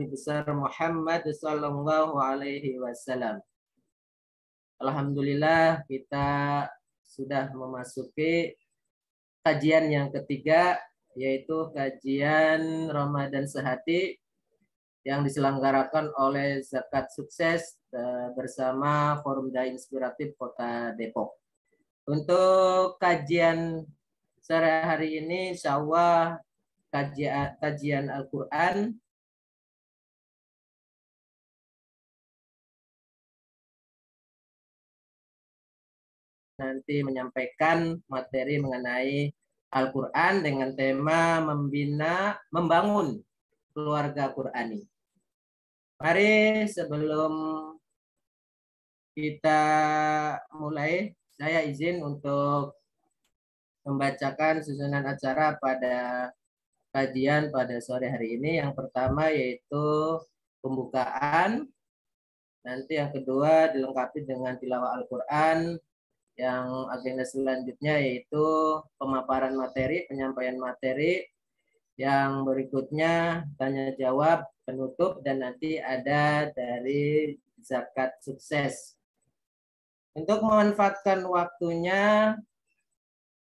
besar Muhammad sallallahu alaihi wasallam. Alhamdulillah kita sudah memasuki kajian yang ketiga, yaitu kajian Ramadan Sehati yang diselenggarakan oleh Zakat Sukses bersama Forum Dai Inspiratif Kota Depok. Untuk kajian sore hari ini, insya Allah kajian Al-Quran nanti menyampaikan materi mengenai Al-Quran dengan tema membangun keluarga Qurani. Mari sebelum kita mulai, saya izin untuk membacakan susunan acara pada kajian pada sore hari ini. Yang pertama yaitu pembukaan, nanti yang kedua dilengkapi dengan tilawah Al-Quran. Yang agenda selanjutnya yaitu pemaparan materi, penyampaian materi. Yang berikutnya tanya jawab, penutup, dan nanti ada dari Zakat Sukses. Untuk memanfaatkan waktunya,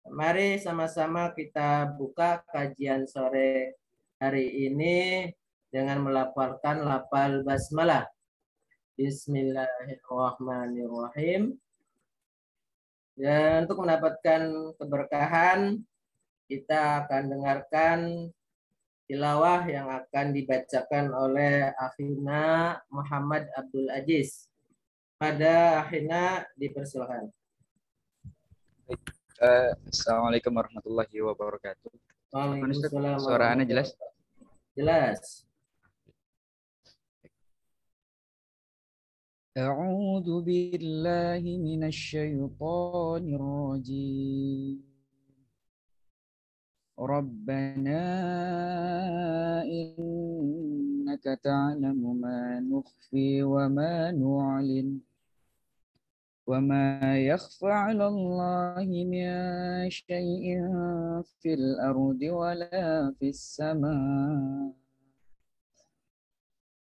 mari sama-sama kita buka kajian sore hari ini dengan melafalkan lafal basmalah. Bismillahirrahmanirrahim. Dan untuk mendapatkan keberkahan, kita akan dengarkan tilawah yang akan dibacakan oleh Akhina Muhammad Abdul Aziz. Pada Akhina dipersilakan. Assalamualaikum warahmatullahi wabarakatuh. Waalaikumsalam. Suara Anda jelas? Jelas. A'udzu billahi minasyaitonir rajim. Rabbana innaka ta'lamu ma nukhfi wa ma nu'lin wa ma yakhfa 'ala Allahi min syai'in fil ardi wa la fis sama'.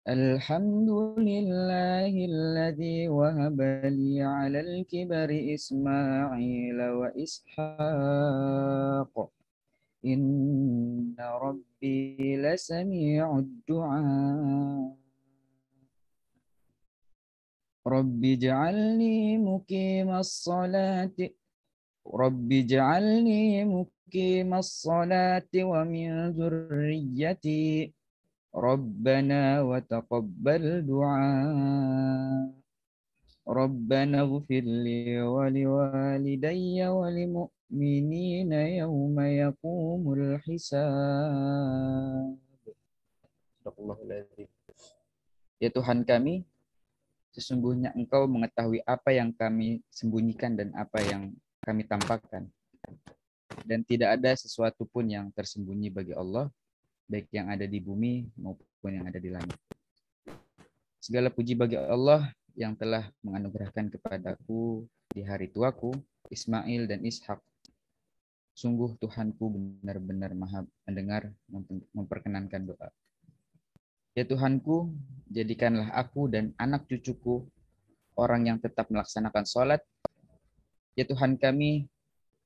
Alhamdulillahilladzi wahaba li 'alal kibari Ismail wa Ishaq. Inna rabbi lasami'ud du'a. Rabbi ij'alni muqimas salati wa min dzurriyyati. Rabbana wa taqabbal du'a. Rabbana ighfir li wa liwalidayya wa lilmu'minina yawma yaqumul hisab. Ya Tuhan kami, sesungguhnya Engkau mengetahui apa yang kami sembunyikan dan apa yang kami tampakkan. Dan tidak ada sesuatu pun yang tersembunyi bagi Allah, baik yang ada di bumi maupun yang ada di langit. Segala puji bagi Allah yang telah menganugerahkan kepadaku di hari tuaku, Ismail dan Ishak. Sungguh Tuhanku benar-benar maha mendengar, memperkenankan doa. Ya Tuhanku, jadikanlah aku dan anak cucuku orang yang tetap melaksanakan sholat. Ya Tuhan kami,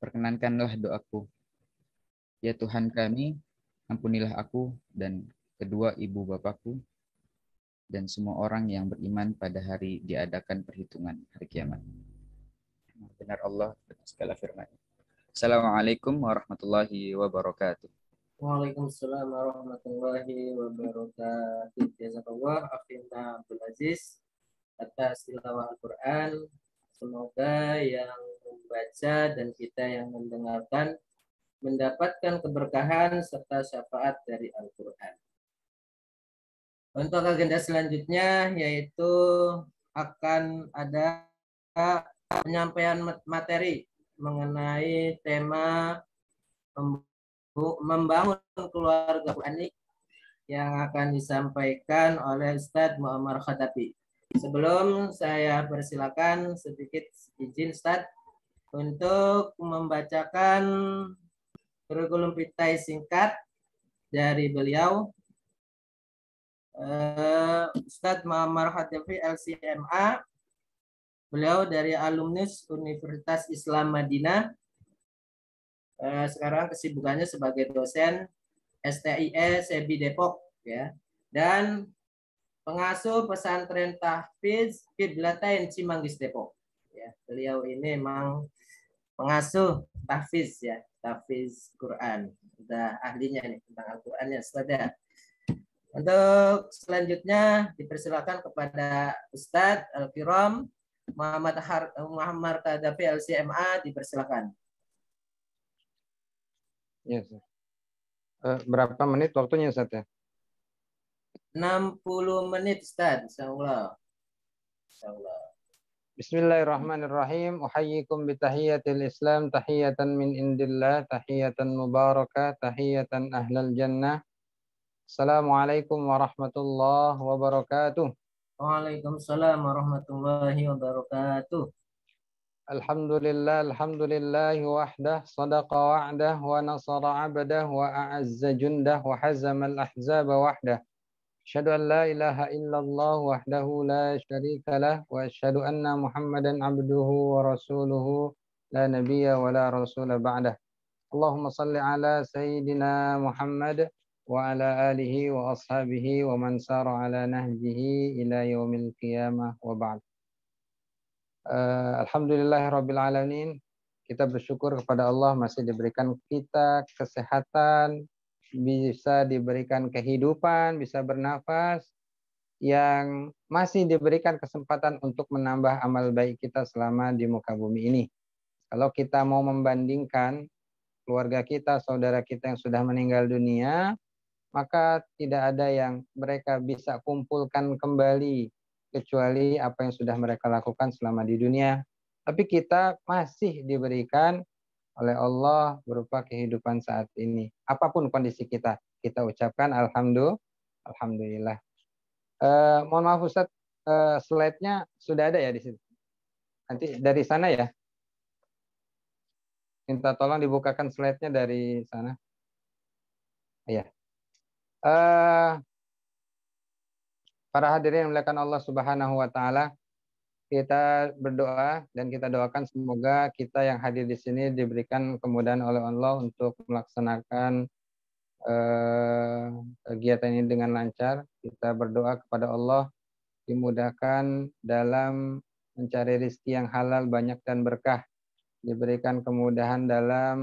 perkenankanlah doaku. Ya Tuhan kami, ampunilah aku dan kedua ibu bapakku dan semua orang yang beriman pada hari diadakan perhitungan hari kiamat. Benar Allah dan segala firman. Assalamualaikum warahmatullahi wabarakatuh. Waalaikumsalam warahmatullahi wabarakatuh. Jazakallah Akhina Abdul Aziz atas tilawah Al-Quran. Semoga yang membaca dan kita yang mendengarkan mendapatkan keberkahan serta syafaat dari Al-Quran. Untuk agenda selanjutnya yaitu akan ada penyampaian materi mengenai tema membangun keluarga Qurani yang akan disampaikan oleh Ustadz Muammar Khatabi. Sebelum saya persilakan sedikit izin Ustadz untuk membacakan kurikulum vitae singkat dari beliau. Ustadz Muhammad Khadafi LCMA. Beliau dari alumnus Universitas Islam Madinah. Sekarang kesibukannya sebagai dosen STIE Sebi Depok, ya. Dan pengasuh pesantren tahfiz Qiblatain Cimanggis Depok. Ya, beliau ini memang pengasuh tahfiz, ya, tahfiz Quran. Udah ahlinya nih tentang Al-Qur'annya, Ustaz. Untuk selanjutnya dipersilakan kepada Ustadz Al-Kiram Muhammad Kadafi LCMA, dipersilakan. Ya, berapa menit waktunya, Ustaz ya? 60 menit, Ustaz. Insyaallah. Bismillahirrahmanirrahim. Uhayyikum bitahiyatil Islam, tahiyatan min indillah, tahiyatan mubarakah, tahiyatan ahlal jannah. Assalamualaikum warahmatullahi wabarakatuh. Waalaikumsalam warahmatullahi wabarakatuh. Alhamdulillah wahdah, sadaqa wa'dah, wa nasara abdah, wa a'azza jundah, wa hazamal ahzaba wahdah. Asyhadu an la ilaha illallah wahdahu la syarika lah, wa asyhadu anna Muhammadan abduhu wa rasuluhu la nabiyya wa la rasula ba'dah. Allahumma salli ala sayyidina Muhammad wa ala alihi wa ashabihi wa man sara ala nahjihi ila yaumil qiyamah wa ba'd. Alhamdulillahirabbil alamin. Kita bersyukur kepada Allah masih diberikan kita kesehatan, bisa diberikan kehidupan, bisa bernafas, yang masih diberikan kesempatan untuk menambah amal baik kita selama di muka bumi ini. Kalau kita mau membandingkan keluarga kita, saudara kita yang sudah meninggal dunia, maka tidak ada yang mereka bisa kumpulkan kembali kecuali apa yang sudah mereka lakukan selama di dunia. Tapi kita masih diberikan oleh Allah berupa kehidupan saat ini. Apapun kondisi kita, kita ucapkan alhamdulillah. Mohon maaf Ustadz, slide-nya sudah ada ya di situ. Nanti dari sana ya. Minta tolong dibukakan slide-nya dari sana. Iya. Para hadirin yang dimuliakan Allah Subhanahu wa taala, kita berdoa dan kita doakan semoga kita yang hadir di sini diberikan kemudahan oleh Allah untuk melaksanakan kegiatan ini dengan lancar. Kita berdoa kepada Allah dimudahkan dalam mencari rezeki yang halal, banyak dan berkah, diberikan kemudahan dalam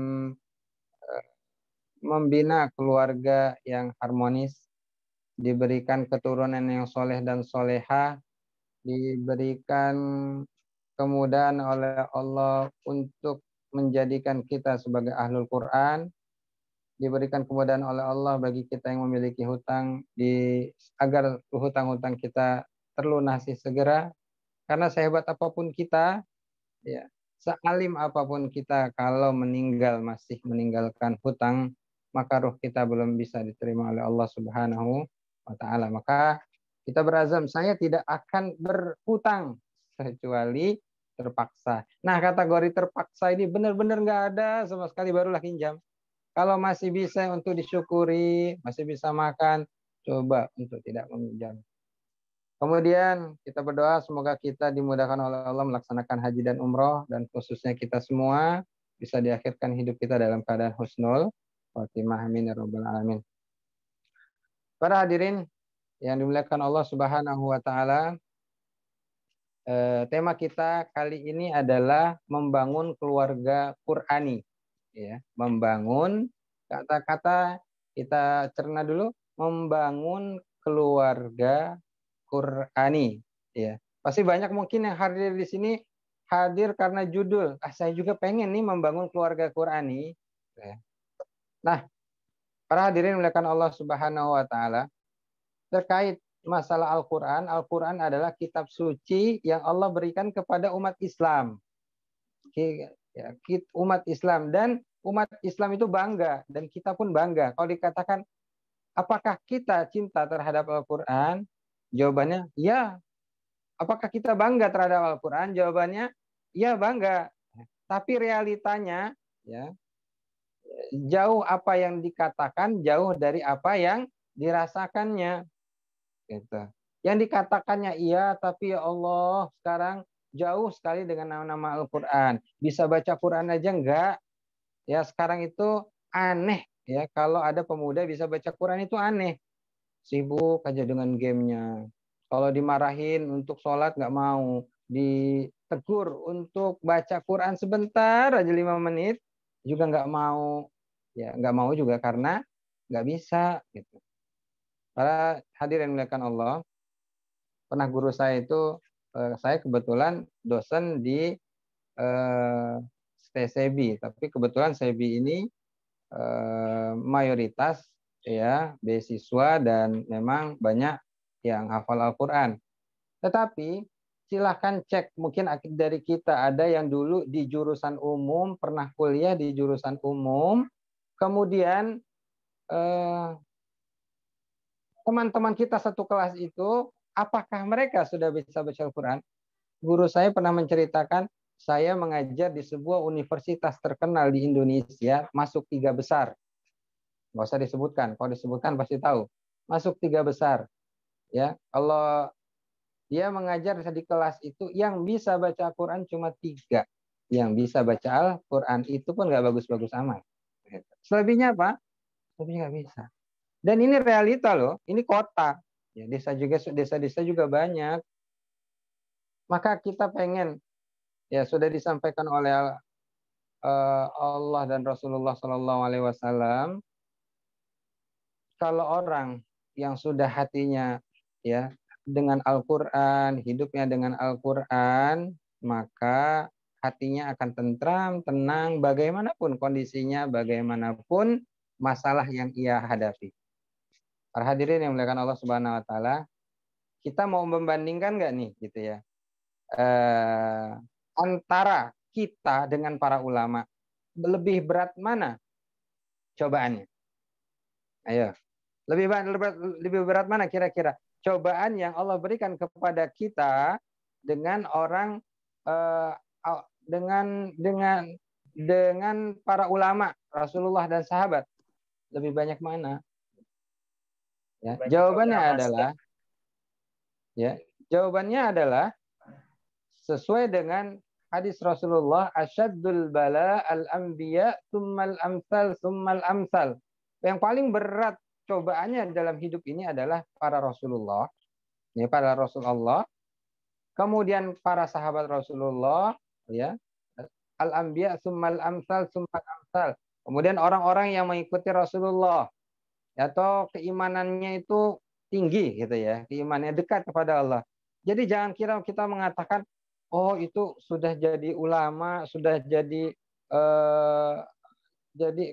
membina keluarga yang harmonis, diberikan keturunan yang soleh dan soleha, diberikan kemudahan oleh Allah untuk menjadikan kita sebagai ahlul Quran, diberikan kemudahan oleh Allah bagi kita yang memiliki hutang agar hutang-hutang kita terlunasi segera. Karena sehebat apapun kita, ya, sealim apapun kita, kalau meninggal masih meninggalkan hutang, maka ruh kita belum bisa diterima oleh Allah Subhanahu wa taala. Maka kita berazam, saya tidak akan berhutang kecuali terpaksa. Nah, kategori terpaksa ini benar-benar nggak ada sama sekali, barulah pinjam. Kalau masih bisa untuk disyukuri, masih bisa makan, coba untuk tidak meminjam. Kemudian kita berdoa semoga kita dimudahkan oleh Allah melaksanakan haji dan umroh, dan khususnya kita semua bisa diakhirkan hidup kita dalam keadaan husnul khotimah. Amin ya rabbal alamin. Para hadirin yang dimuliakan Allah Subhanahu wa taala, tema kita kali ini adalah membangun keluarga Qur'ani. Ya, membangun, kata-kata kita cerna dulu, membangun keluarga Qur'ani. Ya, pasti banyak mungkin yang hadir di sini hadir karena judul. Saya juga pengen nih membangun keluarga Qur'ani. Ya. Nah, para hadirin dimuliakan Allah Subhanahu wa taala, terkait masalah Al-Qur'an, Al-Qur'an adalah kitab suci yang Allah berikan kepada umat Islam. Umat Islam, dan umat Islam itu bangga dan kita pun bangga. Kalau dikatakan apakah kita cinta terhadap Al-Qur'an? Jawabannya ya. Apakah kita bangga terhadap Al-Qur'an? Jawabannya ya, bangga. Tapi realitanya ya, jauh apa yang dikatakan, jauh dari apa yang dirasakannya. Gitu. Yang dikatakannya iya, tapi ya Allah sekarang jauh sekali dengan nama-nama Al-Quran. Bisa baca Quran aja enggak. Ya sekarang itu aneh ya kalau ada pemuda bisa baca Quran itu aneh. Sibuk aja dengan gamenya. Kalau dimarahin untuk sholat nggak mau. Ditegur untuk baca Quran sebentar aja 5 menit juga nggak mau. Ya nggak mau juga karena nggak bisa. Gitu. Para hadirin muliakan Allah, pernah guru saya itu, saya kebetulan dosen di STSEBI, tapi kebetulan SEBI ini mayoritas ya beasiswa dan memang banyak yang hafal Al-Quran. Tetapi silahkan cek, mungkin dari kita ada yang dulu di jurusan umum, pernah kuliah di jurusan umum, kemudian teman-teman kita satu kelas itu, apakah mereka sudah bisa baca Al-Quran? Guru saya pernah menceritakan, saya mengajar di sebuah universitas terkenal di Indonesia, masuk 3 besar. Nggak usah disebutkan, kalau disebutkan pasti tahu. Masuk 3 besar. Ya, kalau dia mengajar di kelas itu, yang bisa baca Al-Quran cuma 3. Yang bisa baca Al-Quran itu pun nggak bagus-bagus amat. Selebihnya apa? Selebihnya nggak bisa. Dan ini realita loh, ini kota. Ya, desa-desa juga banyak. Maka kita pengen, ya sudah disampaikan oleh Allah dan Rasulullah Sallallahu Alaihi Wasallam, kalau orang yang sudah hatinya ya dengan Al-Quran, hidupnya dengan Al-Quran, maka hatinya akan tentram, tenang, bagaimanapun kondisinya, bagaimanapun masalah yang ia hadapi. Para hadirin yang muliakan Allah Subhanahu Wa Taala, kita mau membandingkan nggak nih, gitu ya, antara kita dengan para ulama, lebih berat mana cobaannya? Ayo, lebih berat mana kira-kira cobaan yang Allah berikan kepada kita dengan orang dengan para ulama, Rasulullah dan sahabat? Lebih banyak mana? Ya, jawabannya adalah sesuai dengan hadis Rasulullah, asyaddul bala al-anbiya tsummal amsal tsummal amsal. Yang paling berat cobaannya dalam hidup ini adalah para Rasulullah, ya, para Rasulullah, kemudian para sahabat Rasulullah, ya, al-anbiya tsummal amsal tsummal amsal. Kemudian orang-orang yang mengikuti Rasulullah, atau keimanannya itu tinggi gitu ya, keimanannya dekat kepada Allah. Jadi jangan kira kita mengatakan, oh itu sudah jadi ulama, sudah jadi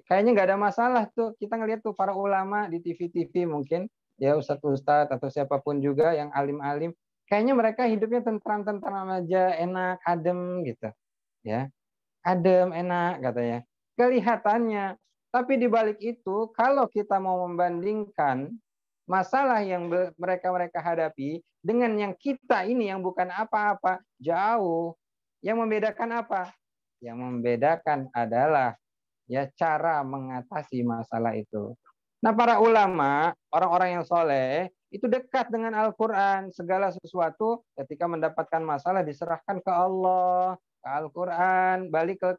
kayaknya nggak ada masalah tuh. Kita ngelihat tuh para ulama di TV-TV mungkin ya, ustadz atau siapapun juga yang alim-alim, kayaknya mereka hidupnya tentram-tentram aja, enak, adem gitu ya, adem, enak katanya kelihatannya. Tapi di balik itu, kalau kita mau membandingkan masalah yang mereka hadapi dengan yang kita ini yang bukan apa-apa, jauh. Yang membedakan apa? Yang membedakan adalah ya cara mengatasi masalah itu. Nah, para ulama, orang-orang yang soleh, itu dekat dengan Al-Quran. Segala sesuatu ketika mendapatkan masalah diserahkan ke Allah, ke Al-Quran, balik ke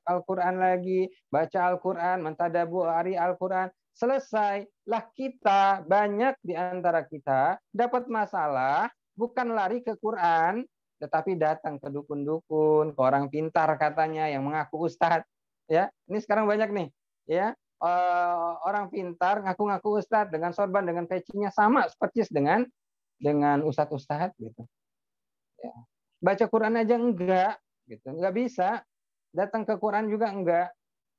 Al-Quran lagi, baca Al-Quran, mentadaburi Al-Quran. Selesai. Lah kita, banyak di antara kita dapat masalah, bukan lari ke Quran, tetapi datang ke dukun-dukun, ke orang pintar katanya yang mengaku ustadz. Ya, ini sekarang banyak nih, ya, orang pintar ngaku-ngaku ustadz dengan sorban, dengan pecinya sama persis dengan ustadz gitu. Ya. Baca Quran aja enggak, gitu, enggak bisa. Datang ke Quran juga enggak.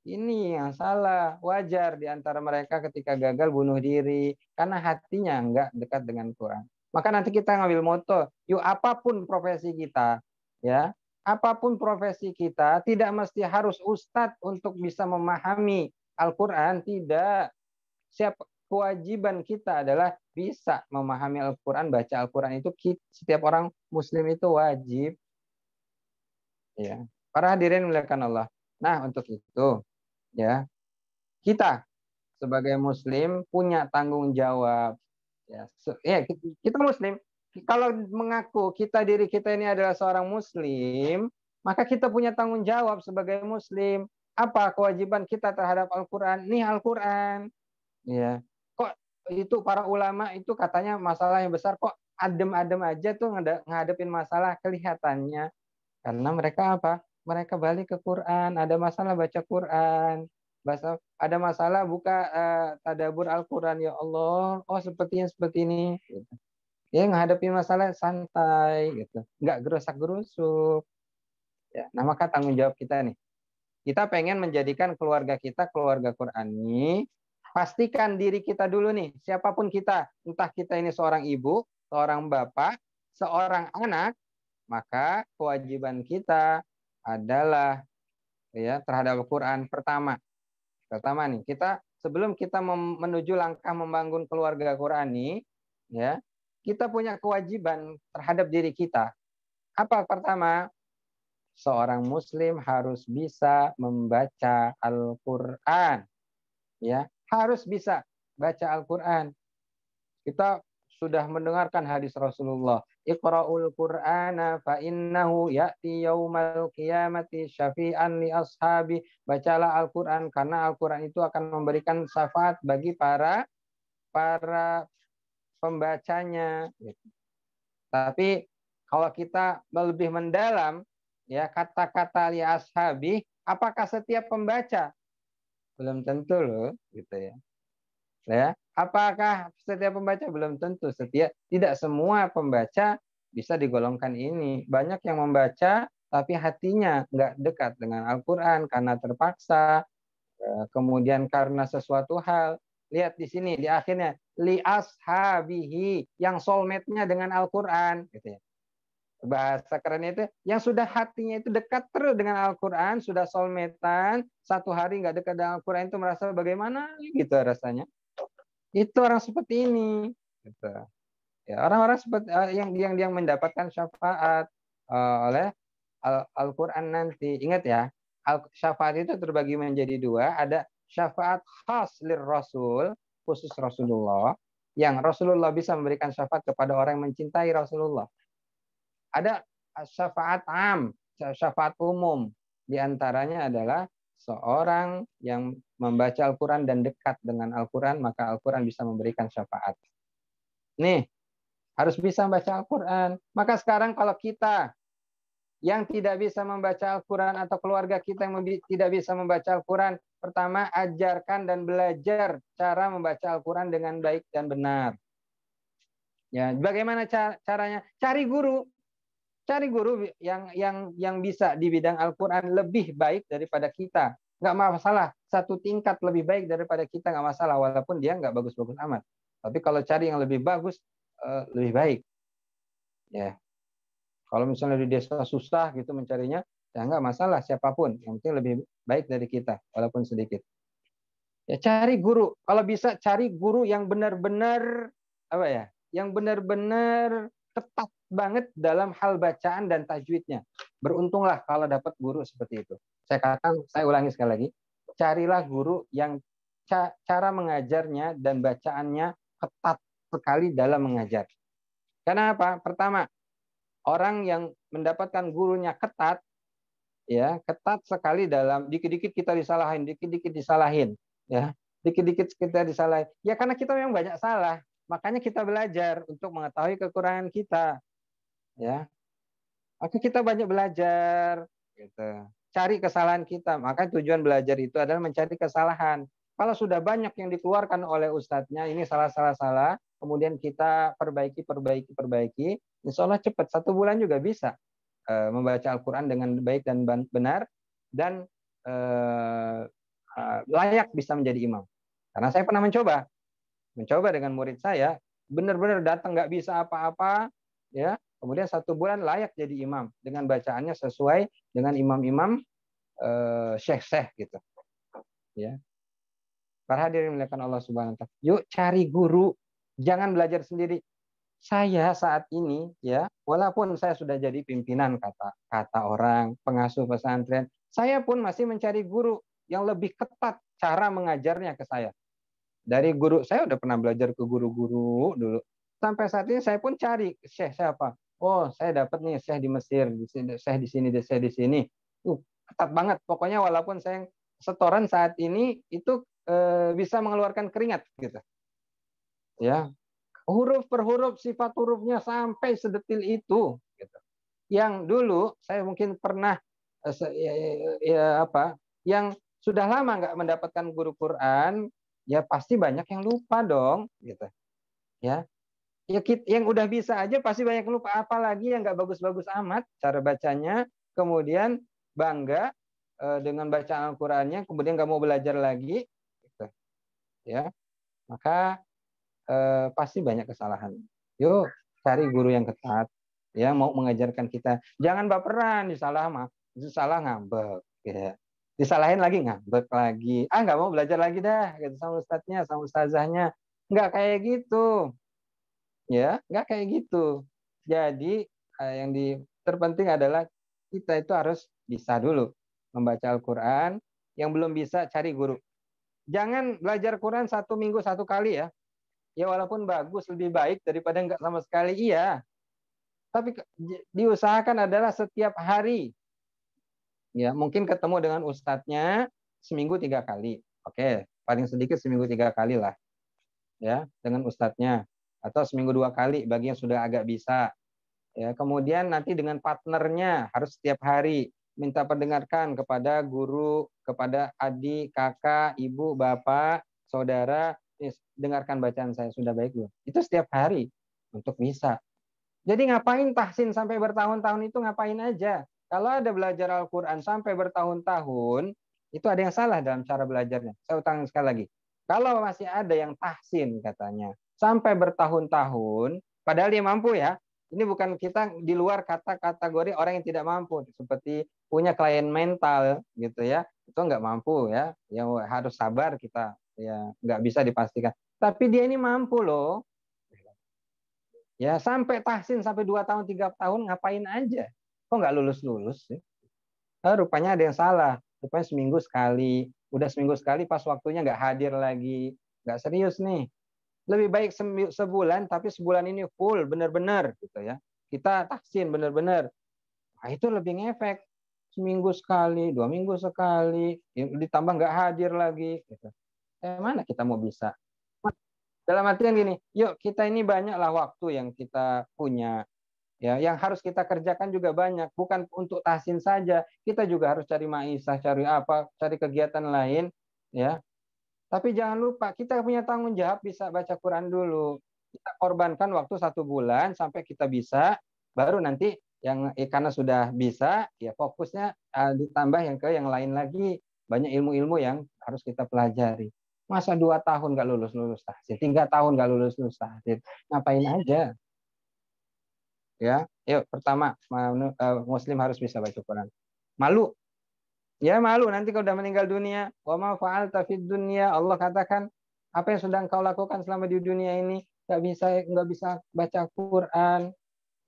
Ini yang salah. Wajar di antara mereka ketika gagal bunuh diri karena hatinya enggak dekat dengan Quran. Maka nanti kita ngambil moto, yuk apapun profesi kita, ya, apapun profesi kita, tidak mesti harus ustadz untuk bisa memahami Al-Quran, tidak. Kewajiban kita adalah bisa memahami Al-Quran, baca Al-Quran itu setiap orang Muslim itu wajib. Ya, para hadirin muliakan Allah. Nah, untuk itu, ya, kita sebagai Muslim punya tanggung jawab. Ya, kita Muslim. Kalau mengaku diri kita ini adalah seorang Muslim, maka kita punya tanggung jawab sebagai Muslim. Apa kewajiban kita terhadap Al-Quran? Nih Al-Quran. Ya. Kok itu para ulama itu katanya masalah yang besar, kok adem-adem aja tuh ngadepin masalah kelihatannya. Karena mereka apa? Mereka balik ke Quran. Ada masalah baca Quran. Ada masalah buka tadabbur Al-Quran. Ya Allah, oh seperti ini. Gitu. Ya menghadapi masalah santai, gitu, nggak gerusak-gerusuk. Ya, nah maka tanggung jawab kita nih. Kita pengen menjadikan keluarga kita keluarga Qurani. Pastikan diri kita dulu nih, siapapun kita, entah kita ini seorang ibu, seorang bapak, seorang anak, maka kewajiban kita adalah ya terhadap Al-Quran pertama nih kita sebelum kita menuju langkah membangun keluarga Qurani, ya kita punya kewajiban terhadap diri kita. Apa pertama? Seorang Muslim harus bisa membaca Al-Quran. Ya, harus bisa baca Al-Quran. Kita sudah mendengarkan hadis Rasulullah. Iqra'ul Qur'ana fa innahu ya'ti yaumal qiyamati syafi'an li ashabi. Bacalah Al-Quran karena Al-Quran itu akan memberikan syafaat bagi para pembacanya. Tapi kalau kita lebih mendalam, ya kata-kata li ashabi, apakah setiap pembaca? Belum tentu loh, gitu ya. Ya, apakah setiap pembaca? Belum tentu. Tidak semua pembaca bisa digolongkan ini. Banyak yang membaca tapi hatinya nggak dekat dengan Al-Quran karena terpaksa, kemudian karena sesuatu hal. Lihat di sini di akhirnya li ashabihi, yang soulmate-nya dengan Al-Quran, gitu ya. Bahasa kerennya itu yang sudah hatinya itu dekat terus dengan Al-Quran, sudah soulmate-an, satu hari nggak dekat dengan Al-Quran itu merasa bagaimana gitu rasanya. Itu orang seperti ini, gitu. Ya, orang-orang seperti yang mendapatkan syafaat oleh Al-Quran nanti. Ingat ya, syafaat itu terbagi menjadi dua. Ada syafaat khas lir Rasul, khusus Rasulullah, yang Rasulullah bisa memberikan syafaat kepada orang yang mencintai Rasulullah. Ada syafaat am, syafaat umum. Di antaranya adalah seorang yang membaca Al-Quran dan dekat dengan Al-Quran, maka Al-Quran bisa memberikan syafaat. Nih, harus bisa membaca Al-Quran. Maka sekarang kalau kita yang tidak bisa membaca Al-Quran atau keluarga kita yang tidak bisa membaca Al-Quran, pertama ajarkan dan belajar cara membaca Al-Quran dengan baik dan benar. Ya, bagaimana caranya? Cari guru yang bisa di bidang Al-Quran lebih baik daripada kita. Nggak masalah, satu tingkat lebih baik daripada kita nggak masalah, walaupun dia nggak bagus-bagus amat. Tapi kalau cari yang lebih bagus, lebih baik. Ya. Kalau misalnya di desa susah gitu mencarinya, ya nggak masalah siapapun. Yang penting lebih baik dari kita, walaupun sedikit. Ya cari guru. Kalau bisa cari guru yang benar-benar apa ya? Yang benar-benar ketat banget dalam hal bacaan dan tajwidnya. Beruntunglah kalau dapat guru seperti itu. Saya ulangi sekali lagi. Carilah guru yang cara mengajarnya dan bacaannya ketat sekali dalam mengajar. Kenapa? Pertama, orang yang mendapatkan gurunya ketat, ya ketat sekali dalam dikit-dikit kita disalahin, ya dikit-dikit kita disalahin. Ya karena kita memang banyak salah, makanya kita belajar untuk mengetahui kekurangan kita, ya. Maka kita banyak belajar, gitu. Cari kesalahan kita. Maka tujuan belajar itu adalah mencari kesalahan. Kalau sudah banyak yang dikeluarkan oleh ustadznya, ini salah, kemudian kita perbaiki, insya Allah cepat, 1 bulan juga bisa membaca Al-Quran dengan baik dan benar, dan layak bisa menjadi imam. Karena saya pernah mencoba dengan murid saya, benar-benar datang nggak bisa apa-apa, ya. Kemudian 1 bulan layak jadi imam dengan bacaannya sesuai dengan imam-imam syekh gitu, ya. Para hadirin dimuliakan Allah Subhanahu wa taala. Yuk cari guru, jangan belajar sendiri. Saya saat ini, ya, walaupun saya sudah jadi pimpinan kata orang, pengasuh pesantren, saya pun masih mencari guru yang lebih ketat cara mengajarnya ke saya. Dari guru, saya udah pernah belajar ke guru-guru dulu. Sampai saat ini saya pun cari syekh siapa. Oh, saya dapat nih syekh di Mesir, syekh di sini, syekh di sini. Ketat banget. Pokoknya walaupun saya setoran saat ini itu bisa mengeluarkan keringat gitu. Ya, huruf per huruf, sifat hurufnya sampai sedetil itu. Gitu. Yang dulu saya mungkin pernah yang sudah lama nggak mendapatkan guru Quran, ya pasti banyak yang lupa dong, gitu. Ya, yang udah bisa aja pasti banyak yang lupa, apalagi yang nggak bagus-bagus amat cara bacanya, kemudian bangga dengan bacaan Al-Qur'annya, kemudian nggak mau belajar lagi, gitu. Ya, maka pasti banyak kesalahan. Yuk cari guru yang ketat, ya mau mengajarkan kita. Jangan baperan, disalah ngambek, gitu. Disalahin lagi ngambek lagi. Nggak mau belajar lagi dah, gitu sama ustadznya, sama ustazahnya. Nggak kayak gitu, ya nggak kayak gitu. Jadi yang terpenting adalah kita itu harus bisa dulu membaca Al-Quran. Yang belum bisa cari guru. Jangan belajar Quran 1 minggu 1 kali ya. Ya walaupun bagus, lebih baik daripada nggak sama sekali, iya. Tapi diusahakan adalah setiap hari. Ya, mungkin ketemu dengan ustadznya seminggu 3 kali. Oke, paling sedikit seminggu 3 kali lah. Ya, dengan ustadznya. Atau seminggu 2 kali bagi yang sudah agak bisa. Ya, kemudian nanti dengan partnernya harus setiap hari minta pendengarkan kepada guru, kepada adik, kakak, ibu, bapak, saudara, dengarkan bacaan saya sudah baik belum? Itu setiap hari untuk bisa. Jadi ngapain tahsin sampai bertahun-tahun itu ngapain aja? Kalau ada belajar Al-Quran sampai bertahun-tahun, itu ada yang salah dalam cara belajarnya. Saya ulangi sekali lagi. Kalau masih ada yang tahsin katanya, sampai bertahun-tahun, padahal dia mampu ya. Ini bukan kita di luar kategori orang yang tidak mampu. Seperti punya klien mental gitu ya. Itu nggak mampu ya. Yang harus sabar kita. Ya nggak bisa dipastikan. Tapi dia ini mampu loh. Ya sampai tahsin sampai 2 tahun 3 tahun ngapain aja? Kok nggak lulus sih? Rupanya ada yang salah. Rupanya seminggu sekali. Udah seminggu sekali pas waktunya nggak hadir lagi. Nggak serius nih. Lebih baik sebulan tapi sebulan ini full benar-benar gitu ya. Kita tahsin benar-benar. Nah, itu lebih ngefek. Seminggu sekali, 2 minggu sekali, ditambah nggak hadir lagi. Gitu. Mana kita mau bisa? Dalam artian gini, yuk kita ini banyaklah waktu yang kita punya. Ya, yang harus kita kerjakan juga banyak, bukan untuk tahsin saja. Kita juga harus cari maisah, cari apa, cari kegiatan lain, ya. Tapi jangan lupa kita punya tanggung jawab bisa baca Quran dulu. Kita korbankan waktu 1 bulan sampai kita bisa, baru nanti yang karena sudah bisa, ya fokusnya ditambah yang lain lagi. Banyak ilmu-ilmu yang harus kita pelajari. Masa 2 tahun nggak lulus tahsin, 3 tahun nggak lulus tahsin, ngapain aja? Ya, yuk pertama Muslim harus bisa baca Quran. Malu, ya malu nanti kalau udah meninggal dunia. Wa ma fa'alta fid dunya, Allah katakan apa yang sudah engkau lakukan selama di dunia ini nggak bisa baca Quran.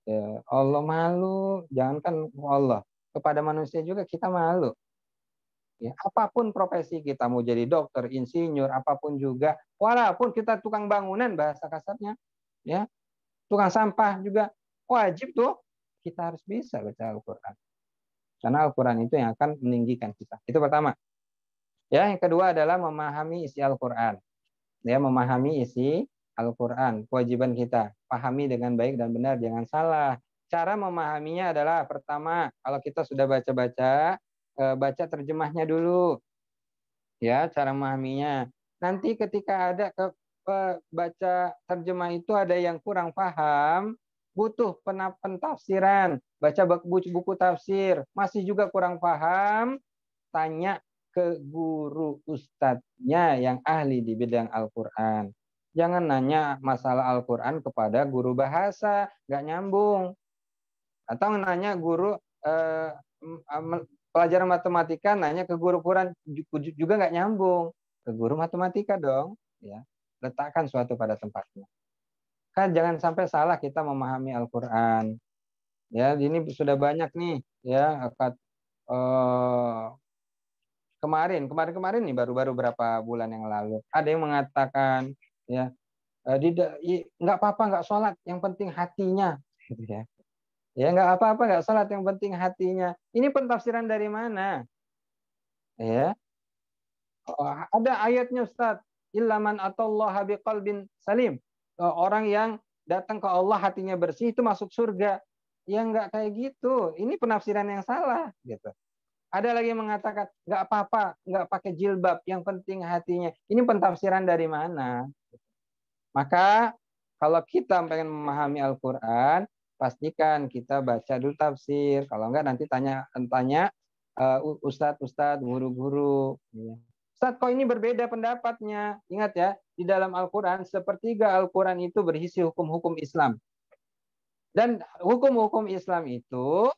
Ya, Allah malu, jangankan Allah, kepada manusia juga kita malu. Ya, apapun profesi kita, mau jadi dokter, insinyur, apapun juga, walaupun kita tukang bangunan bahasa kasarnya, ya, tukang sampah juga wajib tuh kita harus bisa baca Al-Quran. Karena Al-Quran itu yang akan meninggikan kita. Itu pertama. Ya, yang kedua adalah memahami isi Al-Quran. Ya, memahami isi Al-Quran. Kewajiban kita pahami dengan baik dan benar, jangan salah. Cara memahaminya adalah pertama, kalau kita sudah baca-baca, baca terjemahnya dulu. Ya, cara memahaminya. Nanti ketika ada baca terjemah itu ada yang kurang paham, butuh pentafsiran, baca buku tafsir, masih juga kurang paham, tanya ke guru ustadznya yang ahli di bidang Al-Quran. Jangan nanya masalah Al-Quran kepada guru bahasa, nggak nyambung. Atau nanya guru pelajaran matematika, nanya ke guru Quran juga nggak nyambung. Ke guru matematika dong. Ya, letakkan suatu pada tempatnya. Kan jangan sampai salah kita memahami Al-Quran. Ya, ini sudah banyak nih ya kemarin nih baru-baru berapa bulan yang lalu ada yang mengatakan ya nggak apa-apa nggak sholat, yang penting hatinya, gitu ya. Ya nggak apa-apa nggak sholat, yang penting hatinya. Ini pentafsiran dari mana? Ya, ada ayatnya Ustaz. Illaman atallaha biqalbin salim. Orang yang datang ke Allah hatinya bersih itu masuk surga. Ya nggak kayak gitu. Ini penafsiran yang salah, gitu. Ada lagi yang mengatakan nggak apa-apa, nggak pakai jilbab, yang penting hatinya. Ini pentafsiran dari mana? Maka kalau kita pengen memahami Al-Quran, pastikan kita baca dulu tafsir. Kalau enggak nanti tanya ustadz, guru-guru. Ustadz, kok ini berbeda pendapatnya? Ingat ya, di dalam Al-Quran, sepertiga Al-Quran itu berisi hukum-hukum Islam. Dan hukum-hukum Islam itu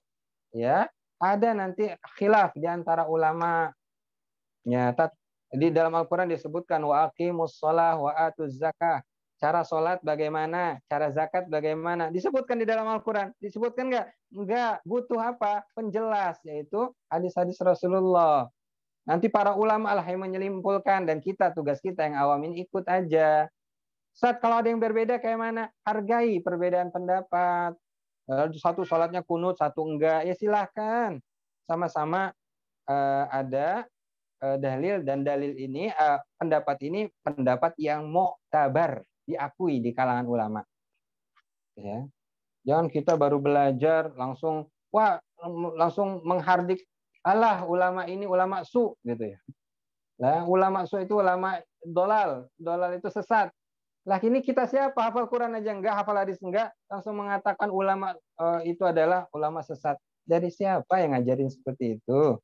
ya ada nanti khilaf di antara ulama. Ya, di dalam Al-Quran disebutkan wa aqimus shalah wa atuz zakah. Cara sholat bagaimana, cara zakat bagaimana, disebutkan di dalam Al-Quran. Disebutkan nggak? Nggak. Butuh apa? Penjelas, yaitu hadis-hadis Rasulullah. Nanti para ulama lah yang menyelimpulkan, dan kita, tugas kita yang awam ini ikut aja. Saat kalau ada yang berbeda kayak mana, hargai perbedaan pendapat. Satu sholatnya kunut, satu enggak, ya silahkan. Sama-sama ada dalil, dan dalil ini pendapat ini pendapat yang mu'tabar, diakui di kalangan ulama. Ya. Jangan kita baru belajar langsung menghardik, alah ulama ini ulama su, gitu ya. Nah, ulama su itu ulama dolal itu sesat. Lah ini kita siapa? Hafal Quran aja enggak, hafal hadis enggak, langsung mengatakan ulama itu adalah ulama sesat. Dari siapa yang ngajarin seperti itu?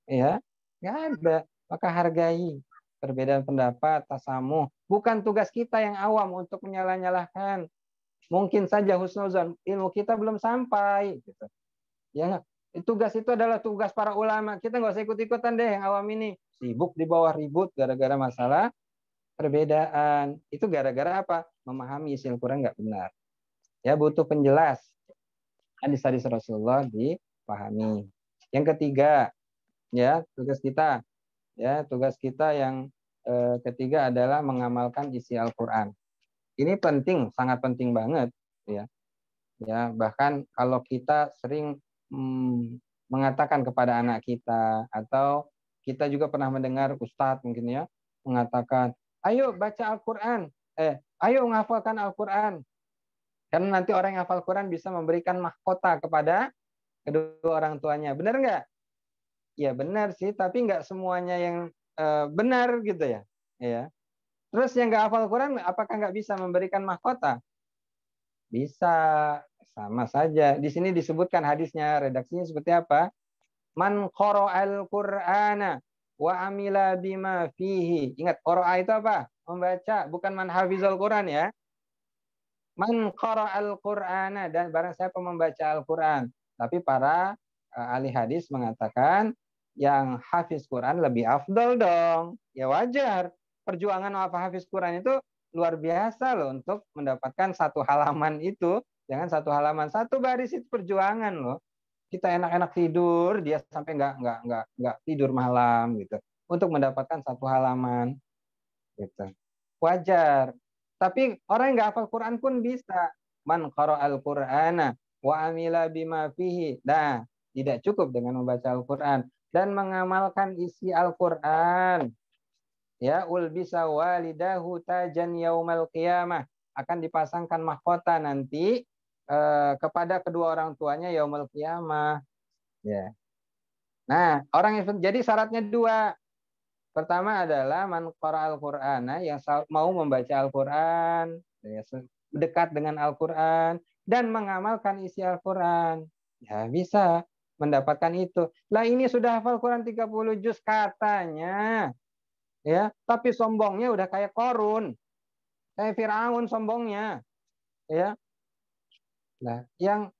Ya, nggak ada. Maka hargai perbedaan pendapat, tasamuh. Bukan tugas kita yang awam untuk menyalah-nyalahkan. Mungkin saja husnuzon, ilmu kita belum sampai. Gitu. Ya, tugas itu adalah tugas para ulama. Kita nggak usah ikut-ikutan deh yang awam ini. Sibuk di bawah ribut gara-gara masalah perbedaan. Itu gara-gara apa? Memahami isi Al-Quran nggak benar. Ya, butuh penjelas. Hadis-hadis Rasulullah dipahami. Yang ketiga, ya tugas kita yang ketiga adalah mengamalkan isi Al-Quran. Ini penting, sangat penting banget, ya bahkan kalau kita sering mengatakan kepada anak kita, atau kita juga pernah mendengar ustadz mungkin ya mengatakan, ayo baca Al-Quran, ayo menghafalkan Al-Quran, karena nanti orang yang hafal Quran bisa memberikan mahkota kepada kedua orang tuanya. Benar nggak? Ya benar sih, tapi nggak semuanya yang benar gitu ya. Ya. Terus yang nggak hafal Quran, apakah nggak bisa memberikan mahkota? Bisa, sama saja. Di sini disebutkan hadisnya, redaksinya seperti apa? Man qara'al Qur'ana wa amila bima fihi. Ingat, qara'a itu apa? Membaca, bukan man hafizul Quran ya. Man qara'al Qur'ana, dan barang siapa membaca Al-Quran. Tapi para ahli hadis mengatakan yang hafiz Quran lebih afdal dong. Ya wajar. Perjuangan hafiz Quran itu luar biasa loh untuk mendapatkan satu halaman itu. Jangan satu halaman, satu baris itu perjuangan loh. Kita enak-enak tidur, dia sampai nggak tidur malam gitu. Untuk mendapatkan satu halaman gitu. Wajar. Tapi orang yang nggak hafal Quran pun bisa. Man qara'al Qur'ana wa amila bima fihi. Nah, tidak cukup dengan membaca Al-Quran dan mengamalkan isi Al-Quran. Ya, ulbisa walidahu tajan yaumal qiyamah. Akan dipasangkan mahkota nanti kepada kedua orang tuanya yaumul qiyamah. Ya. Nah, orang yang jadi syaratnya dua. Pertama adalah man qara'al Qur'ana, yang mau membaca Al-Quran, ya, dekat dengan Al-Quran, dan mengamalkan isi Al-Quran. Ya bisa mendapatkan itu. Lah ini sudah hafal Quran 30 juz katanya. Ya, tapi sombongnya udah kayak Korun. Kayak Firaun sombongnya. Ya. Nah, yang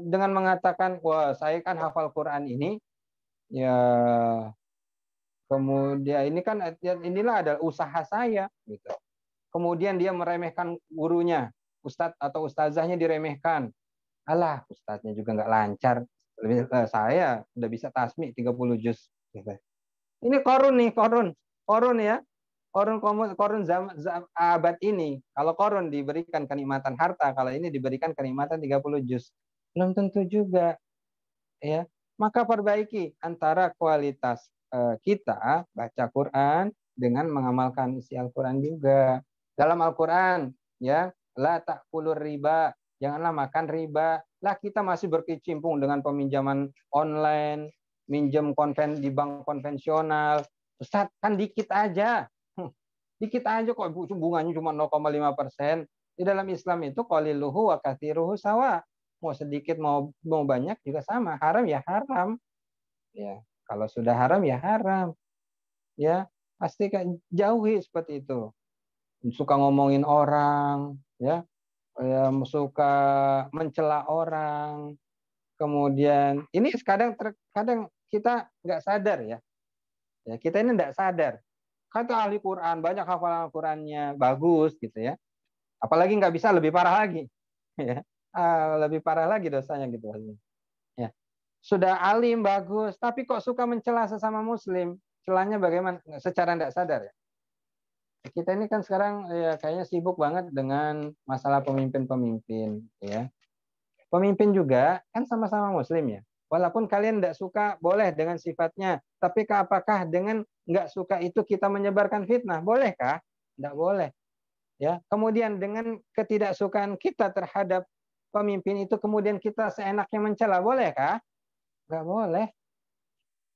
dengan mengatakan, wah saya kan hafal Quran ini, ya kemudian ini kan inilah adalah usaha saya gitu. Kemudian dia meremehkan gurunya, ustadz atau ustazahnya diremehkan. Alah, ustadznya juga nggak lancar. Saya udah bisa tasmi 30 juz gitu. Ini korun nih, korun ya. Korun abad ini. Kalau korun diberikan kenikmatan harta, kalau ini diberikan kenikmatan 30 juz. Belum tentu juga. Ya, maka perbaiki antara kualitas kita baca Quran dengan mengamalkan isi Al-Quran juga. Dalam Al-Quran, ya, la ta'kulur riba, janganlah makan riba. Lah kita masih berkecimpung dengan peminjaman online, minjem di bank konvensional. Ustaz, kan dikit aja. Dikit aja kok bunganya cuma 0,5%. Di dalam Islam itu qaliluhu wa katsiruhu sawa. Mau sedikit mau banyak juga sama. Haram ya haram. Ya, kalau sudah haram ya haram. Ya, pasti jauhi seperti itu. Suka ngomongin orang, ya, suka mencela orang. Kemudian ini kadang kita nggak sadar ya. Ya, kita ini nggak sadar. Kata ahli Quran, banyak hafalan Qurannya, bagus gitu ya. Apalagi nggak bisa lebih parah lagi. Ya. Lebih parah lagi dosanya gitu. Ya. Sudah alim, bagus, tapi kok suka mencela sesama muslim. Celahnya bagaimana? Secara tidak sadar ya. Kita ini kan sekarang ya kayaknya sibuk banget dengan masalah pemimpin-pemimpin. Ya. Pemimpin juga kan sama-sama muslim ya. Walaupun kalian tidak suka, boleh dengan sifatnya. Tapi apakah dengan nggak suka itu kita menyebarkan fitnah? Bolehkah? Tidak boleh. Ya. Kemudian dengan ketidaksukaan kita terhadap pemimpin itu, kemudian kita seenaknya mencela, bolehkah? Nggak boleh.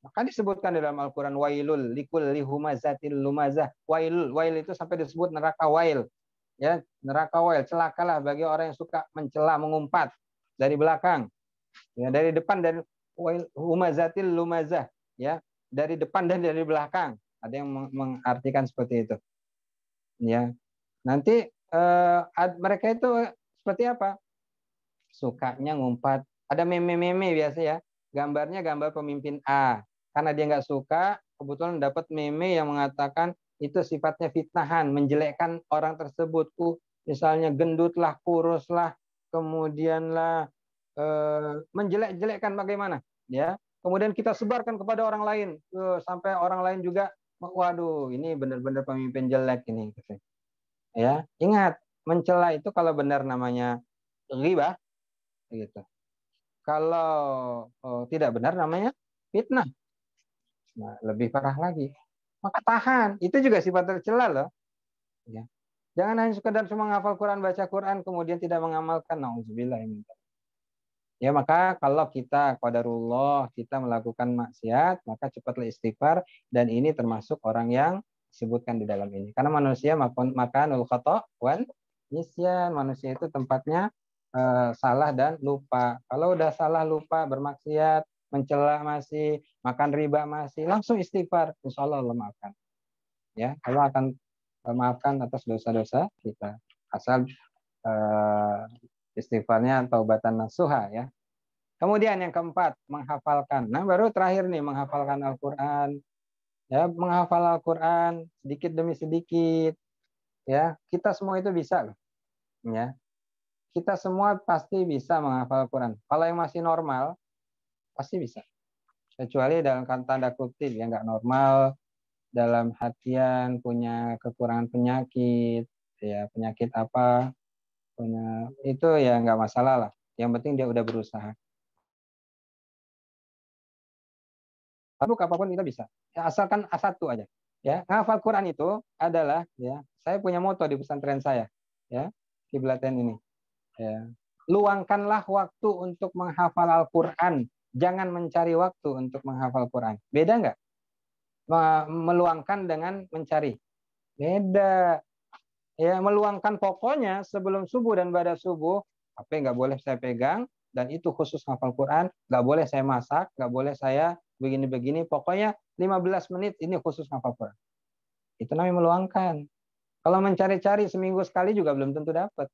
Maka disebutkan dalam Al-Quran, wailul likulli humazatil lumazah. Wail itu sampai disebut neraka wail. Ya, neraka wail, celakalah bagi orang yang suka mencela, mengumpat dari belakang. Ya, dari depan dan humazatil lumazah, ya, dari depan dan dari belakang. Ada yang mengartikan seperti itu. Ya. Nanti mereka itu seperti apa? Sukanya ngumpat. Ada meme-meme biasa ya. Gambarnya gambar pemimpin A. Karena dia nggak suka, kebetulan dapat meme yang mengatakan itu sifatnya fitnahan, menjelekkan orang tersebut. Misalnya gendutlah, kuruslah, kemudianlah menjelek-jelekkan bagaimana, ya. Kemudian kita sebarkan kepada orang lain, sampai orang lain juga, waduh, ini benar-benar pemimpin jelek ini. Ya, ingat, mencela itu kalau benar namanya ghibah, gitu. Kalau tidak benar namanya fitnah. Nah, lebih parah lagi. Maka tahan. Itu juga sifat tercela loh. Ya. Jangan hanya sekedar cuma menghafal Quran, baca Quran, kemudian tidak mengamalkan. Nauzubillah. Ya, maka kalau kita qadarullah, kita melakukan maksiat, maka cepatlah istighfar. Dan ini termasuk orang yang disebutkan di dalam ini. Karena manusia makanul khata' wan nisyan. Manusia itu tempatnya salah dan lupa. Kalau udah salah, lupa, bermaksiat, mencela masih, makan riba masih, langsung istighfar. Insya Allah Allah maafkan. Ya, Allah akan maafkan atas dosa-dosa kita. Asal istighfarnya taubatan nasuha ya. Kemudian yang keempat, menghafalkan. Nah, baru terakhir nih, menghafalkan Al-Quran. Ya, menghafal Al-Quran sedikit demi sedikit. Ya, kita semua itu bisa loh. Ya. Kita semua pasti bisa menghafal Al-Quran. Kalau yang masih normal, pasti bisa. Kecuali dalam tanda kutip yang nggak normal, dalam hatian, punya kekurangan penyakit, ya penyakit apa, punya itu ya nggak masalah lah. Yang penting dia udah berusaha. Tapi apapun kita bisa. Ya, asalkan satu aja. Ya, menghafal Quran itu adalah ya, saya punya moto di pesantren saya, ya, Kiblaten ini. Ya. Luangkanlah waktu untuk menghafal Al-Quran. Jangan mencari waktu untuk menghafal Quran. Beda nggak? Meluangkan dengan mencari. Beda. Ya, meluangkan pokoknya sebelum subuh dan pada subuh, HP nggak boleh saya pegang, dan itu khusus hafal Quran. Nggak boleh saya masak, nggak boleh saya begini-begini. Pokoknya 15 menit ini khusus hafal Quran. Itu namanya meluangkan. Kalau mencari-cari seminggu sekali juga belum tentu dapat.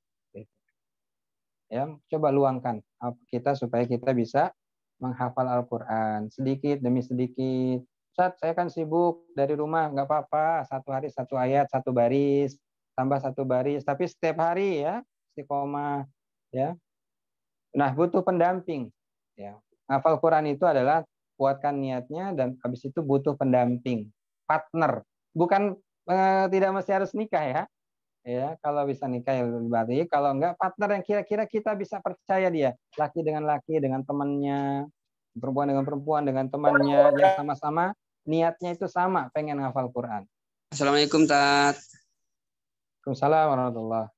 Ya, coba luangkan kita supaya kita bisa menghafal Al-Quran sedikit demi sedikit. Ustaz, saya kan sibuk dari rumah, nggak apa-apa, satu hari satu ayat, satu baris, tambah satu baris, tapi setiap hari ya, istiqomah ya. Nah, butuh pendamping ya. Hafal Quran itu adalah kuatkan niatnya, dan habis itu butuh pendamping, partner. Bukan tidak mesti harus nikah ya. Ya, kalau bisa nikah ya lebih baik. Kalau enggak, partner yang kira-kira kita bisa percaya dia. Laki dengan temannya, perempuan dengan perempuan, dengan temannya, yang sama-sama niatnya itu sama, pengen hafal Quran. Assalamualaikum, Tat. Waalaikumsalam warahmatullahi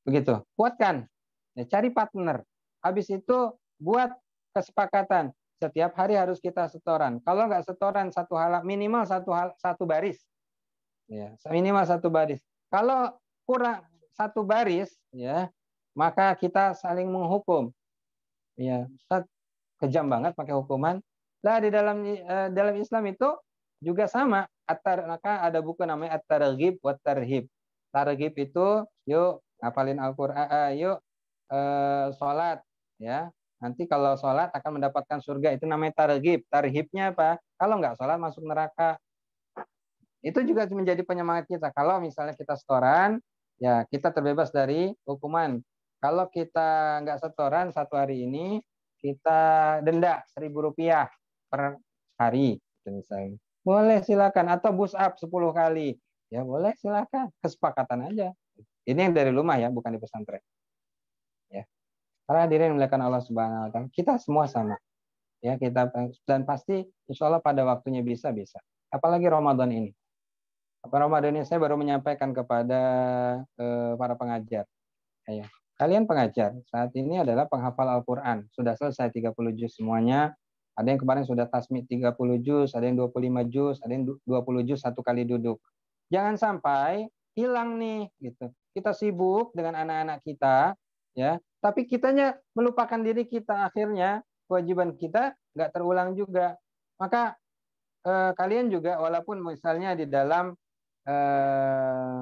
begitu. Kuatkan. Ya, cari partner. Habis itu buat kesepakatan. Setiap hari harus kita setoran. Kalau nggak setoran minimal satu baris. Ya, minimal satu baris. Kalau kurang satu baris, ya, maka kita saling menghukum. Ya, Ustaz, kejam banget pakai hukuman. Lah di dalam Islam itu juga sama. Maka ada buku namanya At-Targhib wa Tarhib. Targhib itu yuk ngapalin Al-Qur'an, yuk sholat, ya. Nanti kalau sholat akan mendapatkan surga, itu namanya targhib. Tarhibnya apa? Kalau nggak sholat masuk neraka. Itu juga menjadi penyemangat kita. Kalau misalnya kita setoran, ya kita terbebas dari hukuman. Kalau kita nggak setoran satu hari ini, kita denda Rp1.000 per hari, misalnya. Boleh silakan. Atau push up 10 kali. Ya boleh silakan. Kesepakatan aja. Ini yang dari rumah ya, bukan di pesantren. Ya. Para hadirin dimuliakan Allah Subhanahu wa taala, kita semua sama. Ya, dan pasti insya Allah pada waktunya bisa. Apalagi Ramadan ini. Ramadan ini saya baru menyampaikan kepada para pengajar. Ya. Kalian pengajar, saat ini adalah penghafal Al-Qur'an. Sudah selesai 30 juz semuanya. Ada yang kemarin sudah tasmid 30 juz, ada yang 25 juz, ada yang 20 juz satu kali duduk. Jangan sampai hilang nih gitu. Kita sibuk dengan anak-anak kita, ya, tapi kitanya melupakan diri kita, akhirnya kewajiban kita nggak terulang juga. Maka kalian juga walaupun misalnya di dalam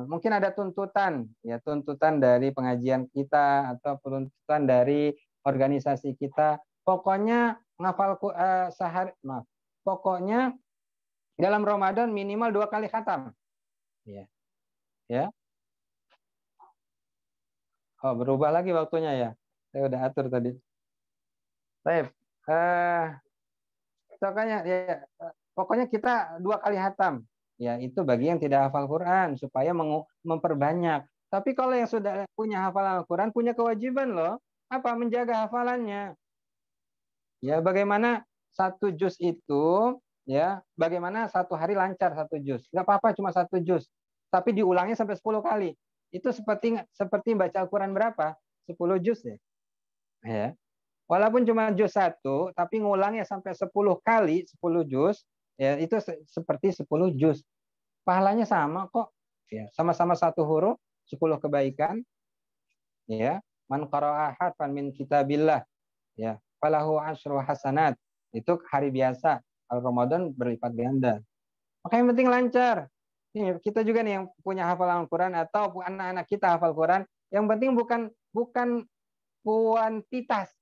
mungkin ada tuntutan dari pengajian kita atau tuntutan dari organisasi kita, pokoknya ngafal pokoknya dalam Ramadan minimal 2 kali khatam. Ya. Oh, berubah lagi waktunya ya. Saya udah atur tadi. Baik. Pokoknya kita 2 kali khatam. Ya, itu bagi yang tidak hafal Quran supaya memperbanyak. Tapi kalau yang sudah punya hafalan Al-Quran, punya kewajiban loh. Apa? Menjaga hafalannya. Ya, bagaimana 1 juz itu, ya, bagaimana 1 hari lancar 1 juz. Nggak apa-apa cuma 1 juz. Tapi diulangi sampai 10 kali. Itu seperti baca Al-Quran berapa? 10 juz ya. Ya. Walaupun cuma juz 1, tapi ngulangnya sampai 10 kali, 10 juz, ya itu seperti 10 juz. Pahalanya sama kok. Ya, sama-sama 1 huruf, 10 kebaikan. Ya, man qara'a harfan min kitabillah, ya, falahu asyru hasanat. Itu hari biasa. Kalau Ramadan berlipat ganda. Maka yang penting lancar. Ini kita juga nih yang punya hafalan Al-Quran atau anak-anak kita hafal Quran, yang penting bukan kuantitas,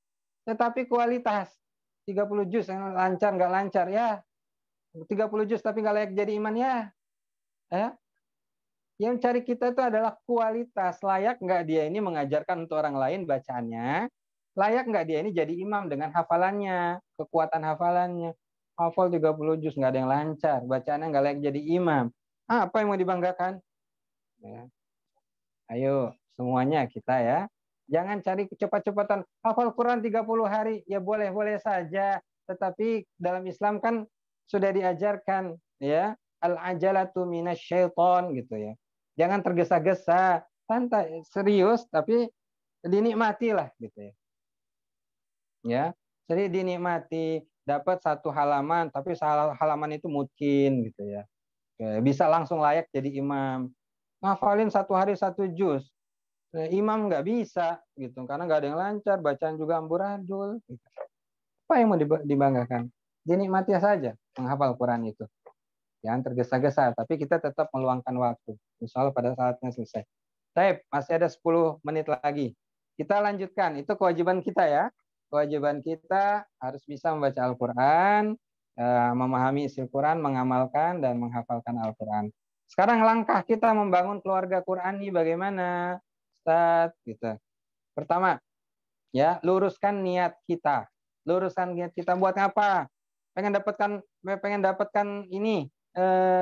tetapi kualitas. 30 juz yang lancar nggak lancar ya. 30 juz tapi nggak layak jadi iman ya. Yang cari kita itu adalah kualitas. Layak nggak dia ini mengajarkan untuk orang lain bacaannya? Layak nggak dia ini jadi imam dengan hafalannya, kekuatan hafalannya? Hafal 30 juz nggak ada yang lancar, bacaannya nggak layak jadi imam. Apa yang mau dibanggakan? Ya. Ayo semuanya kita ya. Jangan cari cepat-cepatan. Hafal Quran 30 hari. Ya boleh-boleh saja. Tetapi dalam Islam kan sudah diajarkan, ya, al-ajalatu minasyaiton gitu ya. Jangan tergesa-gesa. Santai, serius, tapi dinikmatilah gitu ya. Ya, jadi dinikmati. Dapat 1 halaman, tapi halaman itu mungkin gitu ya. Bisa langsung layak jadi imam. Ngafalin 1 hari 1 juz. Imam nggak bisa gitu karena nggak ada yang lancar, bacaan juga amburadul. Gitu. Apa yang mau dibanggakan? Dinikmati saja menghafal Quran itu. Jangan tergesa-gesa, tapi kita tetap meluangkan waktu. Insya Allah pada saatnya selesai. Baik, masih ada 10 menit lagi. Kita lanjutkan. Itu kewajiban kita ya. Kewajiban kita harus bisa membaca Al-Quran, memahami isi Quran, mengamalkan dan menghafalkan Al-Quran. Sekarang langkah kita membangun keluarga Qurani bagaimana, Ustaz? Gitu. Pertama, ya luruskan niat kita. luruskan niat kita buat apa? Pengen dapatkan ini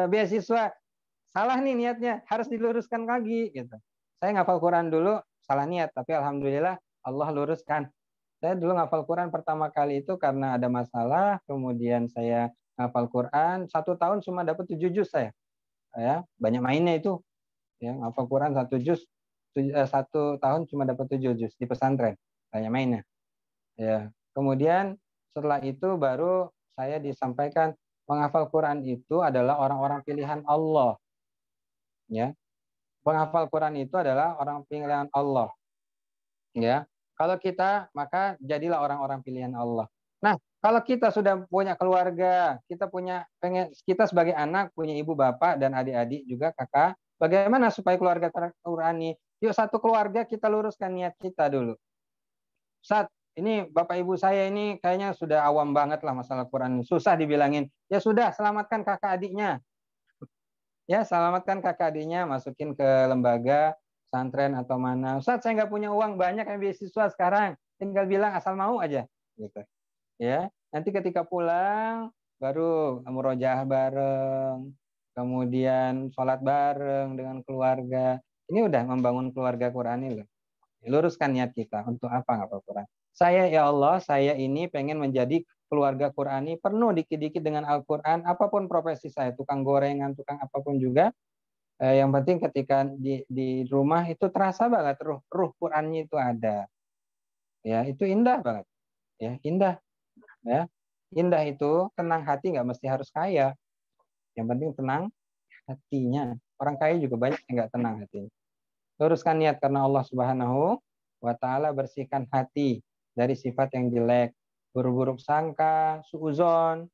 beasiswa. Salah nih niatnya, harus diluruskan lagi gitu. Saya ngafal Quran dulu salah niat, tapi alhamdulillah Allah luruskan. Saya dulu ngafal Quran pertama kali itu karena ada masalah, kemudian saya ngafal Quran 1 tahun cuma dapat 7 juz saya. Ya, banyak mainnya itu. Ya, ngafal Quran 1 juz 1 tahun cuma dapat 7 juz di pesantren. Banyak mainnya. Ya. Kemudian setelah itu baru saya disampaikan menghafal Quran itu adalah orang-orang pilihan Allah. Ya. Penghafal Quran itu adalah orang pilihan Allah. Ya. Kalau kita, maka jadilah orang-orang pilihan Allah. Nah, kalau kita sudah punya keluarga, kita sebagai anak punya ibu bapak dan adik-adik juga kakak, bagaimana supaya keluarga Qurani? Yuk satu keluarga kita luruskan niat kita dulu. Ustaz, ini bapak ibu saya ini kayaknya sudah awam banget lah masalah Quran. Susah dibilangin. Ya sudah, selamatkan kakak adiknya. Ya, selamatkan kakak adiknya, masukin ke lembaga pesantren atau mana. Ustaz, saya nggak punya uang banyak yang beasiswa sekarang. Tinggal bilang asal mau aja. Gitu. Ya, nanti ketika pulang baru murojaah bareng, kemudian sholat bareng dengan keluarga. Ini udah membangun keluarga Qurani loh. Luruskan niat kita untuk apa nggak Quran. Saya ya Allah, saya ini pengen menjadi keluarga Qurani, penuh dikit-dikit dengan Al-Quran, apapun profesi saya, tukang gorengan, tukang apapun juga. Yang penting ketika di rumah itu terasa banget ruh Qurannya itu ada. Ya, itu indah banget. Ya, indah. Ya, indah itu tenang hati, nggak mesti harus kaya. Yang penting tenang hatinya. Orang kaya juga banyak yang nggak tenang hatinya. Luruskan niat karena Allah Subhanahu wa Ta'ala, bersihkan hati dari sifat yang jelek, buruk-buruk sangka, suuzon,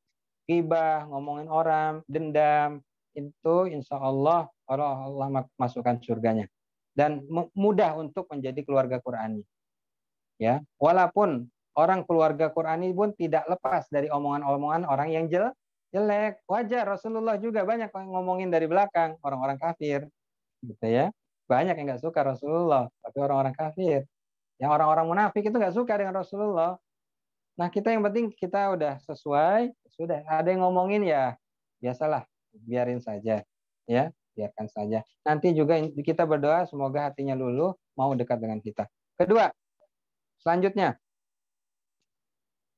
ghibah, ngomongin orang, dendam. Itu insya Allah Allah masukkan surganya. Dan mudah untuk menjadi keluarga Qurani. Ya, walaupun orang keluarga Qurani pun tidak lepas dari omongan-omongan orang yang jelek. Wajar, Rasulullah juga banyak ngomongin dari belakang orang-orang kafir, gitu ya. Banyak yang nggak suka Rasulullah, tapi orang-orang kafir. Yang orang-orang munafik itu nggak suka dengan Rasulullah. Nah, kita yang penting kita udah sesuai, sudah. Ada yang ngomongin ya, biasalah, biarin saja. Ya, biarkan saja. Nanti juga kita berdoa semoga hatinya luluh, mau dekat dengan kita. Kedua,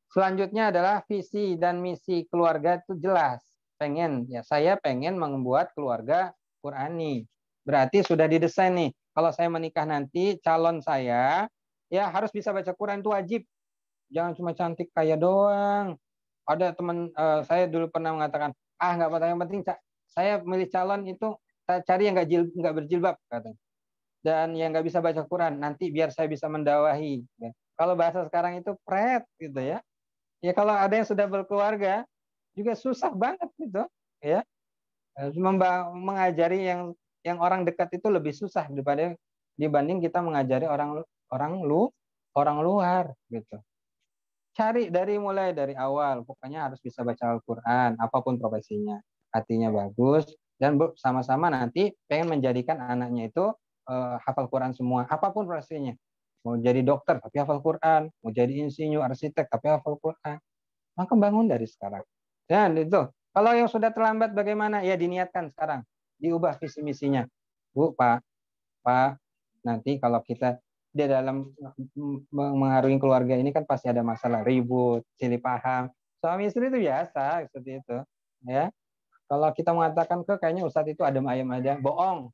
Selanjutnya adalah visi dan misi keluarga itu jelas. Saya pengen membuat keluarga Qurani. Berarti sudah didesain nih. Kalau saya menikah nanti, calon saya ya harus bisa baca Quran, itu wajib. Jangan cuma cantik kaya doang. Ada teman saya dulu pernah mengatakan, nggak apa-apa, yang penting saya milih calon itu cari yang nggak berjilbab, katanya. Dan yang nggak bisa baca Quran, nanti biar saya bisa mendawahi. Kalau bahasa sekarang itu pret gitu ya. Ya kalau ada yang sudah berkeluarga juga susah banget gitu ya. Mengajari yang orang dekat itu lebih susah dibanding kita mengajari orang luar gitu. Mulai dari awal, pokoknya harus bisa baca Al-Quran, apapun profesinya, hatinya bagus, dan sama-sama nanti pengen menjadikan anaknya itu hafal Quran semua, apapun profesinya. Mau jadi dokter tapi hafal Quran, mau jadi insinyur, arsitek tapi hafal Quran. Maka bangun dari sekarang. Dan itu, kalau yang sudah terlambat bagaimana? Ya diniatkan sekarang, diubah visi misinya. Bu, Pak, nanti kalau kita di dalam mengarungi keluarga ini kan pasti ada masalah, ribut, silih paham. Suami istri itu biasa seperti itu, ya. Kalau kita mengatakan kayaknya Ustadz itu adem ayem aja, bohong,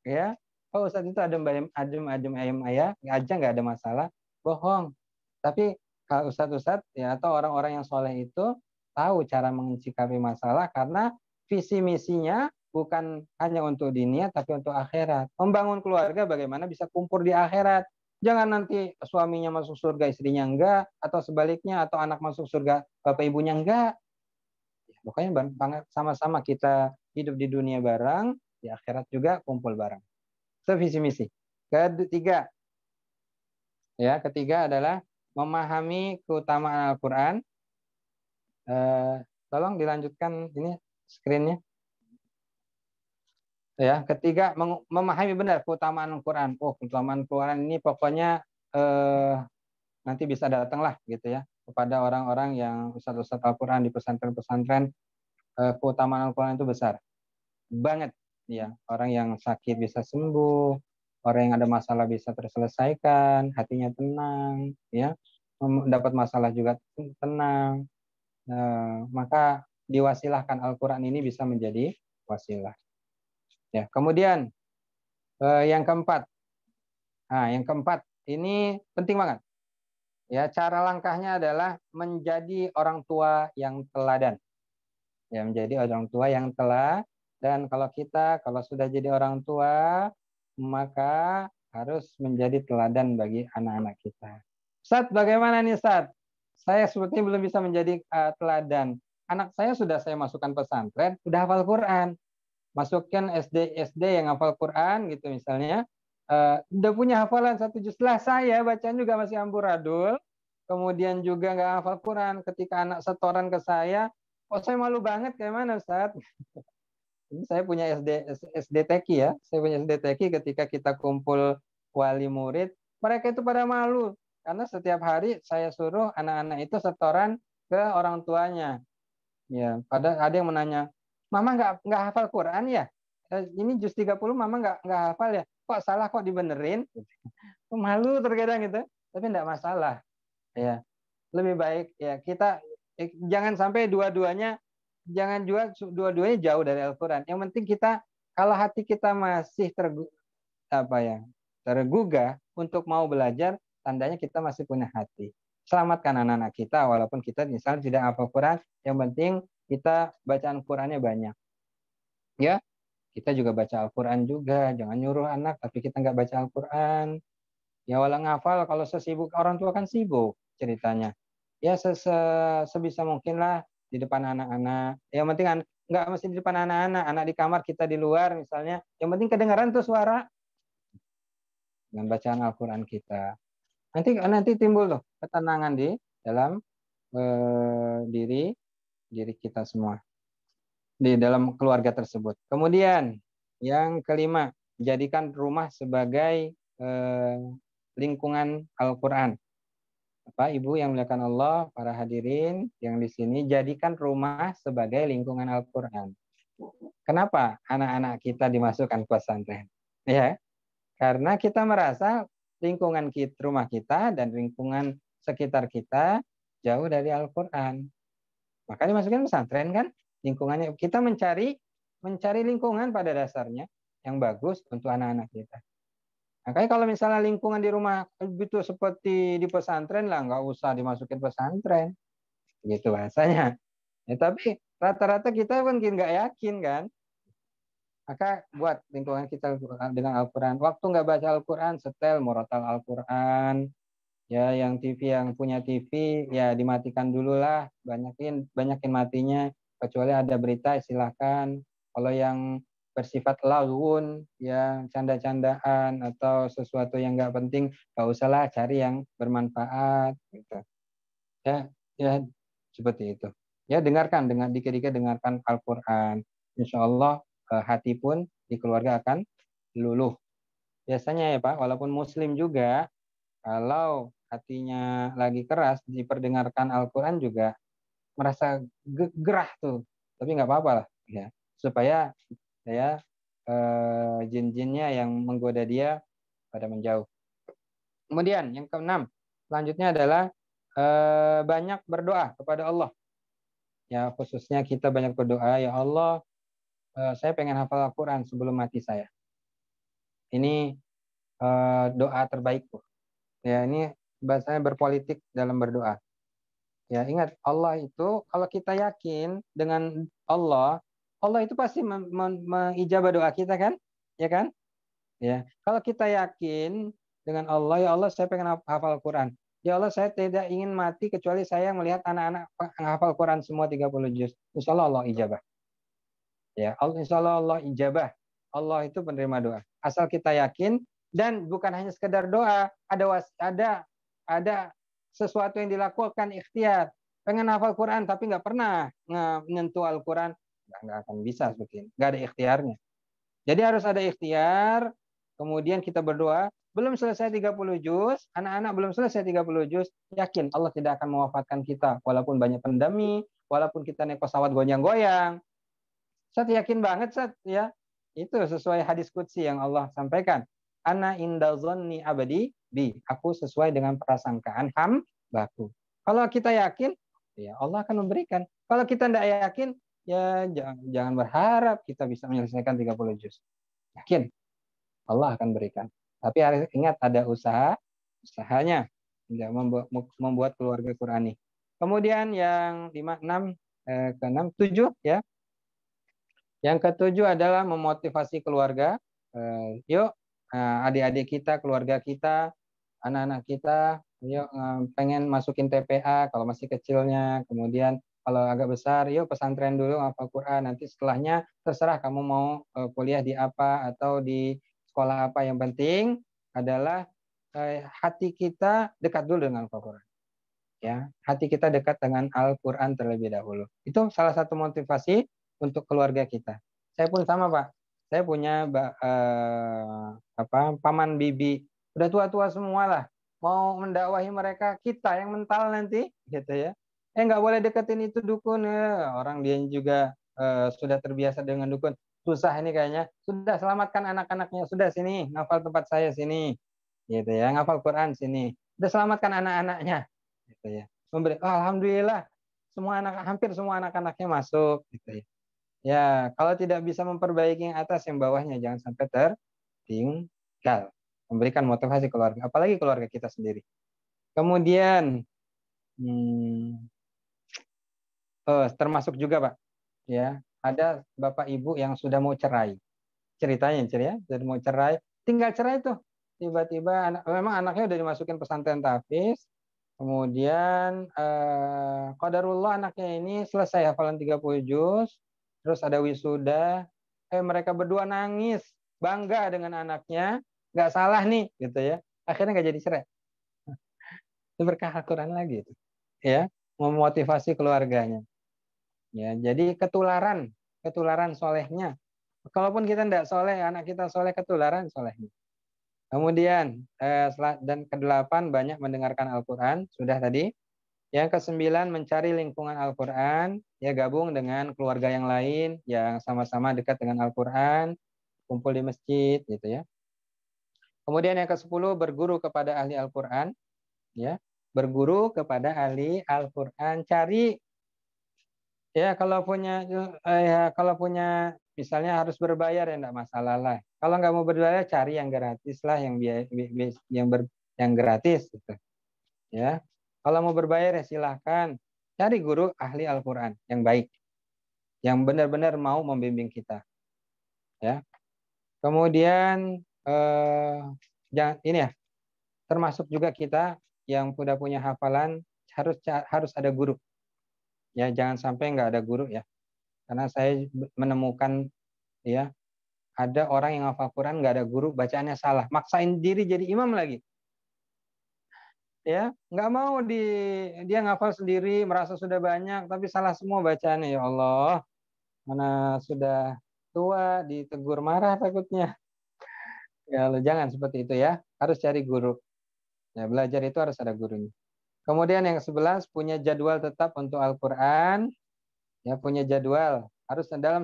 ya. Kalau Ustadz itu adem ayem aja nggak ada masalah, bohong. Tapi kalau Ustadz ya atau orang-orang yang soleh itu tahu cara mencikapi masalah karena visi misinya bukan hanya untuk dunia tapi untuk akhirat. Membangun keluarga bagaimana bisa kumpul di akhirat. Jangan nanti suaminya masuk surga, istrinya enggak, atau sebaliknya, atau anak masuk surga, bapak ibunya enggak. Pokoknya sama-sama kita hidup di dunia bareng, di akhirat juga kumpul bareng. Itu visi misi. Ketiga adalah memahami keutamaan Al-Quran. Tolong dilanjutkan ini screen-nya. Ya, ketiga memahami benar keutamaan Al-Quran. Keutamaan Al-Quran ini pokoknya nanti bisa datanglah gitu ya. kepada orang-orang yang ustadz-ustadz Al-Quran di pesantren-pesantren, keutamaan Al-Quran itu besar banget ya. Orang yang sakit bisa sembuh, orang yang ada masalah bisa terselesaikan, hatinya tenang ya, dapat masalah juga tenang. Maka diwasilahkan Al-Quran ini bisa menjadi wasilah ya. Kemudian yang keempat, yang keempat ini penting banget ya. Cara langkahnya adalah menjadi orang tua yang teladan ya, menjadi orang tua yang dan kalau sudah jadi orang tua, maka harus menjadi teladan bagi anak-anak kita. Ustadz, bagaimana nih Ustadz? Saya sebetulnya belum bisa menjadi teladan. Anak saya sudah saya masukkan pesantren, udah hafal Quran. Masukkan SD yang hafal Quran gitu misalnya. Udah punya hafalan 1 juz lah, saya bacaan juga masih amburadul. Kemudian juga nggak hafal Quran. Ketika anak setoran ke saya, saya malu banget, kayak mana Ustadz? Ini saya punya SD TK ya. Saya punya SD TK ketika kita kumpul wali murid, mereka itu pada malu karena setiap hari saya suruh anak-anak itu setoran ke orang tuanya. Ya, ada yang menanya, "Mama nggak hafal Quran ya? Ini juz 30 Mama nggak hafal ya? Kok salah, kok dibenerin?" Malu terkadang gitu. Tapi enggak masalah. Ya. Lebih baik ya kita jangan sampai dua-duanya jauh dari Al-Quran. Yang penting kita, kalau hati kita masih tergugah untuk mau belajar, tandanya kita masih punya hati. Selamatkan anak-anak kita, walaupun kita misalnya tidak hafal Quran, yang penting kita bacaan Qurannya banyak. Ya, kita juga baca Al-Quran juga, jangan nyuruh anak tapi kita nggak baca Al-Quran. Ya walau ngafal, kalau sesibuk orang tua kan sibuk ceritanya. Ya sebisa mungkin lah di depan anak-anak. Yang penting nggak mesti di depan anak-anak, anak di kamar, kita di luar misalnya. Yang penting kedengaran tuh suara dengan bacaan Al-Quran kita. Nanti timbul tuh ketenangan di dalam diri kita semua, di dalam keluarga tersebut. Kemudian yang kelima, jadikan rumah sebagai lingkungan Al-Quran. Bapak, Ibu yang dimuliakan Allah, para hadirin yang di sini, jadikan rumah sebagai lingkungan Al-Quran. Kenapa anak-anak kita dimasukkan ke pesantren? Ya, karena kita merasa lingkungan rumah kita dan lingkungan sekitar kita jauh dari Al-Quran. Maka dimasukin pesantren kan, lingkungannya. Kita mencari lingkungan pada dasarnya yang bagus untuk anak-anak kita. Makanya kalau misalnya lingkungan di rumah itu seperti di pesantren lah, nggak usah dimasukin pesantren, gitu bahasanya. Ya, tapi rata-rata kita kan nggak yakin kan. Maka buat lingkungan kita dengan Al-Quran. Waktu nggak baca Al-Quran, setel murotal Al-Quran. Ya, yang punya TV ya dimatikan dulu lah, banyakin matinya. Kecuali ada berita silahkan. Kalau yang bersifat laun, ya canda-candaan atau sesuatu yang nggak penting, nggak usahlah, cari yang bermanfaat gitu. Ya seperti itu. Ya, dengarkan, dikit-dikit dengarkan Al-Quran. Insya Allah hati pun di keluarga akan luluh. Biasanya ya Pak, walaupun Muslim juga, kalau hatinya lagi keras, diperdengarkan Al-Quran juga merasa gerah tuh. Tapi nggak apa-apa lah ya, supaya jin-jinnya yang menggoda dia pada menjauh. Kemudian yang keenam, selanjutnya adalah banyak berdoa kepada Allah. Ya, khususnya kita banyak berdoa, ya Allah, saya pengen hafal Al-Quran sebelum mati saya. Ini doa terbaikku. Ya, ini bahasanya berpolitik dalam berdoa. Ya, ingat, Allah itu kalau kita yakin dengan Allah itu pasti mengijabah doa kita kan? Ya kan? Ya. Kalau kita yakin dengan Allah, ya Allah saya pengen hafal Quran. Ya Allah saya tidak ingin mati kecuali saya melihat anak-anak hafal Quran semua 30 juz. Insya Allah ijabah. Ya, insya Allah ijabah. Allah itu penerima doa. Asal kita yakin, dan bukan hanya sekedar doa, ada sesuatu yang dilakukan ikhtiar. Pengen hafal Quran tapi nggak pernah menyentuh Al-Quran, nggak akan bisa seperti ini. Nggak ada ikhtiarnya. Jadi harus ada ikhtiar, kemudian kita berdoa, belum selesai 30 juz, anak-anak belum selesai 30 juz, yakin Allah tidak akan mewafatkan kita. Walaupun banyak pandemi, walaupun kita naik pesawat goyang-goyang. Ustaz yakin banget, Ustaz, ya. Itu sesuai hadis qudsi yang Allah sampaikan. Ana inda zonni abadi bi. Aku sesuai dengan prasangkaan hambaku. Kalau kita yakin, ya Allah akan memberikan. Kalau kita tidak yakin, ya jangan berharap kita bisa menyelesaikan 30 juz. Yakin Allah akan berikan. Tapi harus ingat ada usahanya tidak membuat keluarga Qurani. Kemudian yang 5, 6, ke-6, 7 ya. Yang ke-7 adalah memotivasi keluarga. Yuk adik-adik kita, keluarga kita, anak-anak kita, yuk pengen masukin TPA kalau masih kecilnya. Kemudian kalau agak besar, yuk pesantren dulu hafal Quran. Nanti setelahnya terserah kamu mau kuliah di apa atau di sekolah apa. Yang penting adalah hati kita dekat dulu dengan Al-Quran. Ya, hati kita dekat dengan Al-Quran terlebih dahulu. Itu salah satu motivasi untuk keluarga kita. Saya pun sama, Pak. Saya punya paman bibi, udah tua-tua semua lah. Mau mendakwahi mereka, kita yang mental nanti, gitu ya. Nggak boleh deketin itu dukun. Orang dia juga sudah terbiasa dengan dukun. Susah ini kayaknya. Sudah selamatkan anak-anaknya. Sudah sini, ngafal tempat saya sini. Gitu ya, ngafal Quran sini. Sudah selamatkan anak-anaknya. Gitu ya. Alhamdulillah hampir semua anak-anaknya masuk gitu ya. Ya, kalau tidak bisa memperbaiki yang atas, yang bawahnya jangan sampai tertinggal. Memberikan motivasi keluarga, apalagi keluarga kita sendiri. Kemudian termasuk juga, Pak, ya, ada bapak ibu yang sudah mau cerai. Ceritanya sudah mau cerai, tinggal cerai tuh. Tiba-tiba memang anaknya udah dimasukin pesantren tahfiz. Kemudian qadarullah anaknya ini selesai hafalan 30 juz, terus ada wisuda, mereka berdua nangis, bangga dengan anaknya, nggak salah nih, gitu ya. Akhirnya nggak jadi cerai. Itu berkah Al-Quran lagi, itu, ya, memotivasi keluarganya. Ya, jadi ketularan solehnya. Kalaupun kita tidak soleh, anak kita soleh, ketularan solehnya. Kemudian dan ke-8 banyak mendengarkan Al-Quran, sudah tadi. Yang ke-9 mencari lingkungan Al-Quran, ya, gabung dengan keluarga yang lain yang sama-sama dekat dengan Al-Quran, kumpul di masjid, gitu ya. Kemudian yang ke-10 berguru kepada ahli Al-Quran, ya, berguru kepada ahli Al-Quran, cari, ya, kalau punya misalnya harus berbayar, ya enggak masalah lah. Kalau nggak mau berbayar, cari yang gratis lah, yang gratis, gitu. Ya, kalau mau berbayar ya silahkan. Cari guru ahli Al-Quran yang baik, yang benar-benar mau membimbing kita. Ya. Kemudian ini ya, termasuk juga kita yang sudah punya hafalan harus ada guru. Ya, jangan sampai nggak ada guru ya. Karena saya menemukan, ya, ada orang yang hafal Quran nggak ada guru, bacaannya salah, maksain diri jadi imam lagi. Ya, nggak mau dia ngafal sendiri, merasa sudah banyak, tapi salah semua bacaannya. Ya Allah, mana sudah tua, ditegur marah takutnya. Ya, jangan seperti itu ya. Harus cari guru. Ya, belajar itu harus ada gurunya. Kemudian yang 11 punya jadwal tetap untuk Al-Quran. Ya, punya jadwal. Harus dalam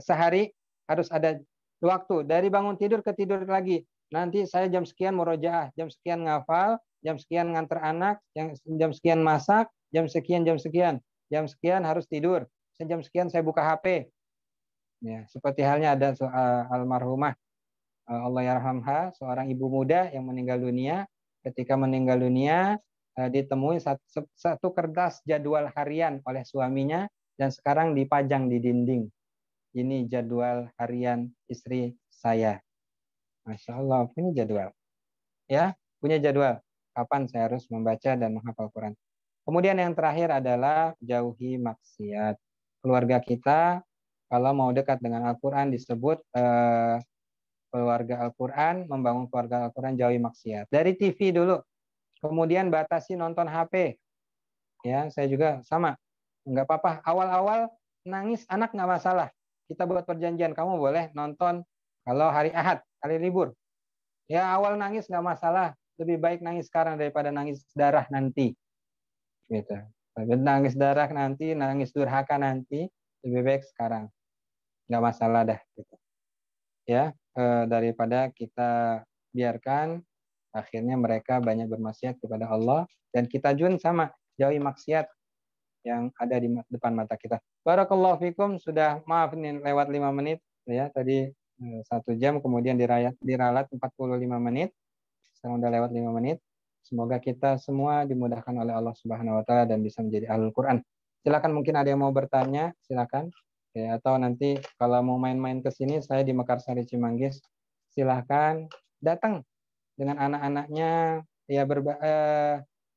sehari harus ada waktu dari bangun tidur ke tidur lagi. Nanti saya jam sekian murojaah, jam sekian ngafal, jam sekian nganter anak, jam sekian masak, jam sekian harus tidur, jam sekian saya buka HP. Ya, seperti halnya ada almarhumah Allah yarhamha, seorang ibu muda yang meninggal dunia. Ketika meninggal dunia ditemui satu kertas jadwal harian oleh suaminya dan sekarang dipajang di dinding. Ini jadwal harian istri saya. Masya Allah, ini jadwal. Ya, punya jadwal. Kapan saya harus membaca dan menghafal Quran. Kemudian yang terakhir adalah jauhi maksiat. Keluarga kita, kalau mau dekat dengan Al-Quran disebut keluarga Al-Quran, membangun keluarga Al-Quran, jauhi maksiat. Dari TV dulu. Kemudian batasi nonton HP. Ya, saya juga sama. Enggak apa-apa. Awal-awal nangis anak nggak masalah. Kita buat perjanjian, kamu boleh nonton kalau hari Ahad, hari libur. Ya awal nangis nggak masalah, lebih baik nangis sekarang daripada nangis darah nanti. Gitu. Tapi nangis darah nanti, nangis durhaka nanti, lebih baik sekarang. Nggak masalah dah. Gitu. Ya, daripada kita biarkan akhirnya mereka banyak bermaksiat kepada Allah dan kita jun sama jauhi maksiat yang ada di depan mata kita. Barakallahu fikum, sudah maaf nih lewat 5 menit ya tadi 1 jam, kemudian diralat 45 menit. Sekarang udah lewat 5 menit. Semoga kita semua dimudahkan oleh Allah Subhanahu wa taala dan bisa menjadi ahlul Quran. Silakan, mungkin ada yang mau bertanya, silakan. Ya, atau nanti kalau mau main-main ke sini, saya di Mekarsari Cimanggis, silakan datang dengan anak-anaknya, ya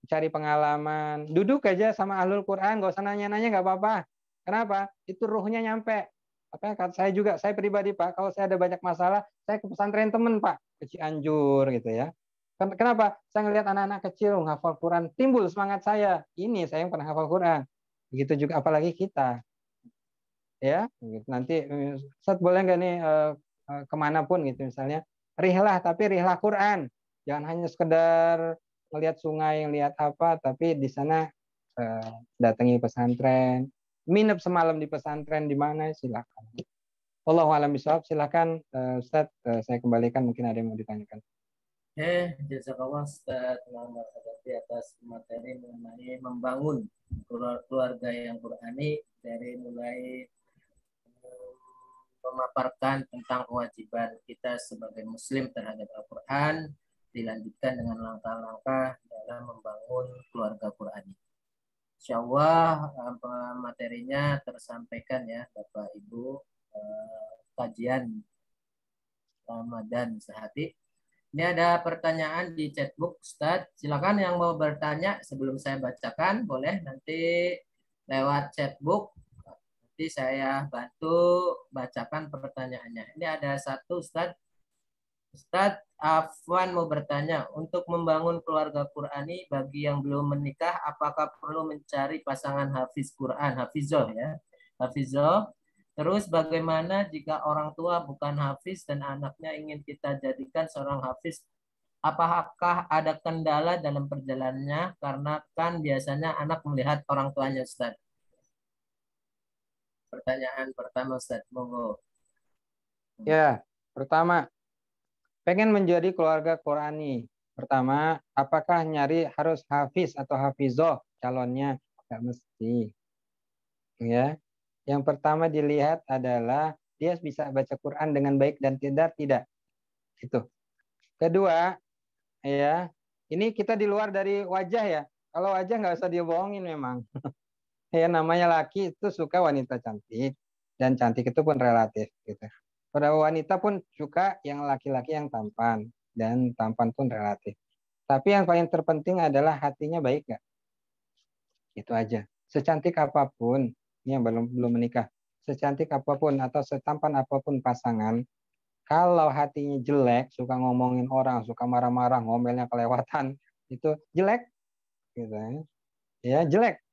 cari pengalaman, duduk aja sama ahlul Quran, gak usah nanya-nanya, nggak apa-apa. Kenapa? Itu ruhnya nyampe. Makanya saya juga, saya pribadi Pak, kalau saya ada banyak masalah, saya ke pesantren temen Pak, ke Cianjur gitu ya. Kenapa? Saya ngelihat anak-anak kecil ngafal Quran, timbul semangat saya. Ini saya yang pernah hafal Quran. Begitu juga apalagi kita. Ya, nanti Ustaz boleh nggak nih kemanapun gitu misalnya, rihlah tapi rihlah Quran. Jangan hanya sekedar melihat sungai, lihat apa, tapi di sana datangi pesantren, minap semalam di pesantren di mana, silakan. Wallahu a'lam bishawab. Silakan Ustaz, saya kembalikan, mungkin ada yang mau ditanyakan. Jazakallah Ustaz Muhammad Hadafi atas materi mengenai membangun keluarga yang Qurani, dari mulai memaparkan tentang kewajiban kita sebagai muslim terhadap Al-Quran, dilanjutkan dengan langkah-langkah dalam membangun keluarga Qurani. Insya Allah materinya tersampaikan ya Bapak Ibu, kajian Ramadan sehati. Ini ada pertanyaan di chatbook, Ustadz. Silakan yang mau bertanya sebelum saya bacakan, boleh nanti lewat chatbook. Nanti saya bantu bacakan pertanyaannya. Ini ada satu, Ustadz. Ustadz Afwan mau bertanya, untuk membangun keluarga Qurani bagi yang belum menikah, apakah perlu mencari pasangan hafiz Quran, hafizoh ya, hafizoh? Terus bagaimana jika orang tua bukan hafiz dan anaknya ingin kita jadikan seorang hafiz? Apakah ada kendala dalam perjalanannya? Karena kan biasanya anak melihat orang tuanya, Ustaz. Pertanyaan pertama, Ustaz. Monggo. Ya, pertama, pengen menjadi keluarga Qurani. Pertama, apakah nyari harus hafiz atau hafizoh calonnya? Nggak mesti. Ya, yang pertama dilihat adalah dia bisa baca Quran dengan baik dan tidak. Itu. Kedua, ya, ini kita di luar dari wajah ya. Kalau wajah nggak usah dibohongin memang. Ya, namanya laki itu suka wanita cantik, dan cantik itu pun relatif gitu. Pada wanita pun suka yang laki-laki yang tampan, dan tampan pun relatif. Tapi yang paling terpenting adalah hatinya baik nggak? Itu aja. Secantik apapun, ini yang belum menikah, secantik apapun atau setampan apapun pasangan, kalau hatinya jelek, suka ngomongin orang, suka marah-marah, ngomelnya kelewatan, itu jelek, gitu ya, jelek.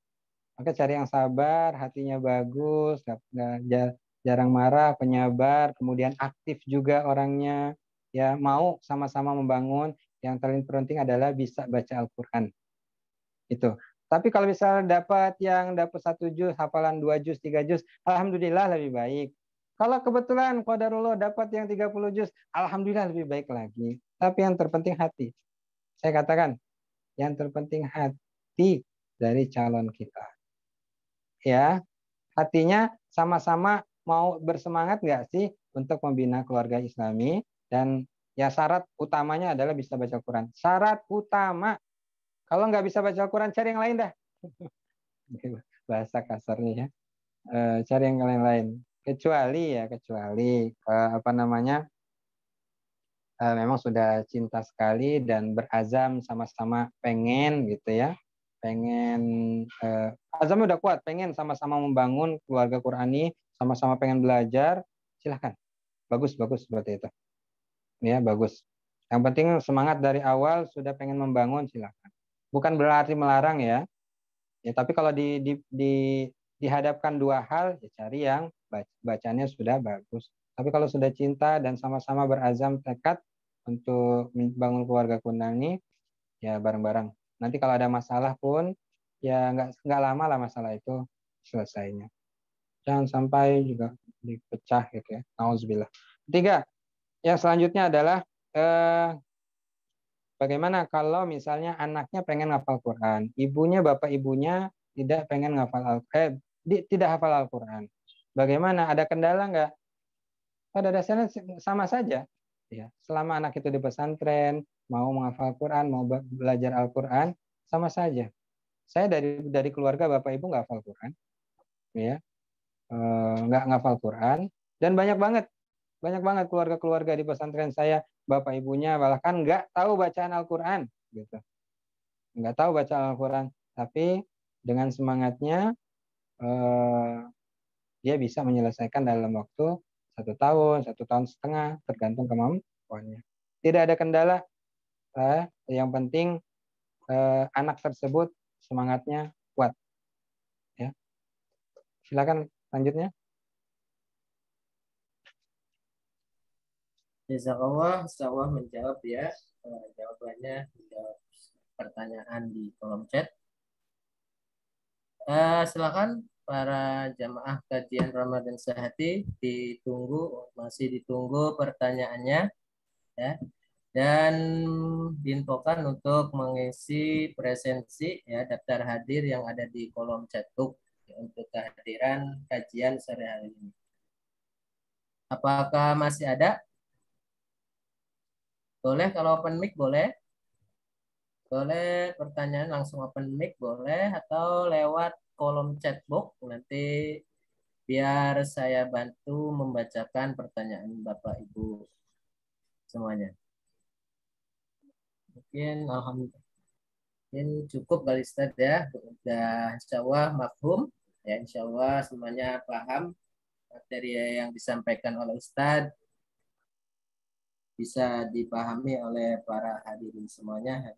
Maka cari yang sabar, hatinya bagus, jarang marah, penyabar, kemudian aktif juga orangnya, ya mau sama-sama membangun. Yang paling penting adalah bisa baca Al-Quran. Itu. Tapi kalau misalnya dapat 1 juz, hafalan 2 juz, 3 juz, alhamdulillah lebih baik. Kalau kebetulan qadarullah dapat yang 30 juz, alhamdulillah lebih baik lagi. Tapi yang terpenting hati. Saya katakan, yang terpenting hati dari calon kita. Ya, hatinya sama-sama mau bersemangat nggak sih untuk membina keluarga Islami, dan ya syarat utamanya adalah bisa baca Quran. Syarat utama. Kalau nggak bisa baca Quran, cari yang lain dah. Bahasa kasarnya ya. Cari yang lain. Kecuali apa namanya, memang sudah cinta sekali dan berazam sama-sama pengen gitu ya. Pengen azamnya udah kuat, pengen sama-sama membangun keluarga Qurani, sama-sama pengen belajar, silahkan. Bagus seperti itu. Ya, bagus. Yang penting semangat dari awal, sudah pengen membangun, silahkan. Bukan berarti melarang ya. Ya, tapi kalau dihadapkan dua hal, ya cari yang bacanya sudah bagus. Tapi kalau sudah cinta dan sama-sama berazam tekad, untuk membangun keluarga Kunani ya bareng-bareng. Nanti kalau ada masalah pun ya nggak lama lah masalah itu selesainya. Jangan sampai juga dipecah gitu ya. Nauzubillah. Ketiga, yang selanjutnya adalah bagaimana kalau misalnya anaknya pengen ngafal Quran, ibunya, bapak ibunya tidak pengen tidak hafal Al-Quran. Bagaimana? Ada kendala nggak? Pada dasarnya sama saja. Ya, selama anak itu di pesantren, mau menghafal Quran, mau belajar Al-Quran, sama saja. Saya dari keluarga bapak ibu nggak hafal Quran, ya, nggak ngafal Quran, dan banyak banget keluarga-keluarga di pesantren saya, bapak ibunya bahkan nggak tahu bacaan Al-Quran, gitu. Nggak tahu baca Al-Quran, tapi dengan semangatnya dia bisa menyelesaikan dalam waktu 1 tahun, 1,5 tahun, tergantung kemampuannya. Tidak ada kendala. Yang penting anak tersebut semangatnya kuat. Ya. Silakan selanjutnya. Jazakallah, Sawah menjawab ya. Jawabannya menjawab pertanyaan di kolom chat. Silakan para jamaah kajian Ramadan Sehati, masih ditunggu pertanyaannya ya. Dan diinfokan untuk mengisi presensi ya, daftar hadir yang ada di kolom chatbox ya, untuk kehadiran kajian sore hari ini. Apakah masih ada? Boleh kalau open mic boleh. Boleh pertanyaan langsung open mic boleh, atau lewat kolom chatbox nanti biar saya bantu membacakan pertanyaan Bapak Ibu semuanya. Mungkin alhamdulillah. Mungkin cukup kali Ustaz ya. Udah insya Allah mafhum. Ya insya Allah semuanya paham materi yang disampaikan oleh Ustaz, bisa dipahami oleh para hadirin semuanya.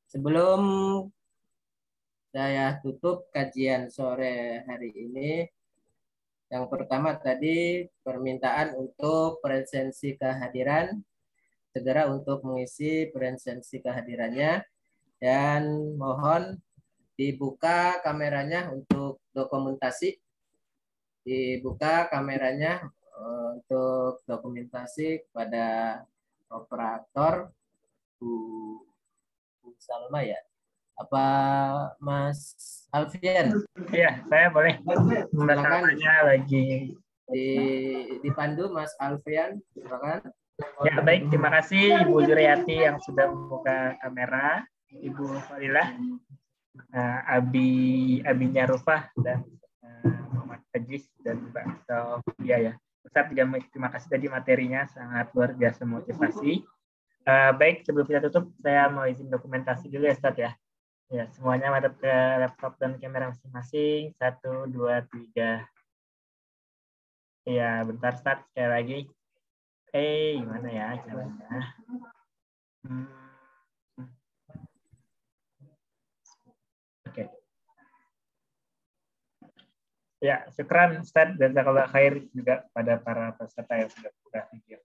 Sebelum saya tutup kajian sore hari ini, yang pertama tadi permintaan untuk presensi kehadiran, segera untuk mengisi presensi kehadirannya, dan mohon dibuka kameranya untuk dokumentasi. Dibuka kameranya untuk dokumentasi kepada operator Bu Salma ya. Apa Mas Alfian? Iya, saya boleh. Silakan lagi dipandu Mas Alfian, silakan. Ya, baik, terima kasih Ibu Juriati yang sudah membuka kamera, Ibu Fadilah, Abinya Rufah, dan Muhammad Ajis, dan Mbak Sofia ya. Ustaz juga terima kasih tadi materinya, sangat luar biasa motivasi. Baik, sebelum kita tutup, saya mau izin dokumentasi dulu ya Ustaz ya. Ya, semuanya madep ke laptop dan kamera masing-masing. 1, 2, 3. Ya, bentar Ustaz, sekali lagi. Gimana ya caranya? Oke. Ya, syukran Ustaz, jazakallah khair juga pada para peserta yang sudah buka video.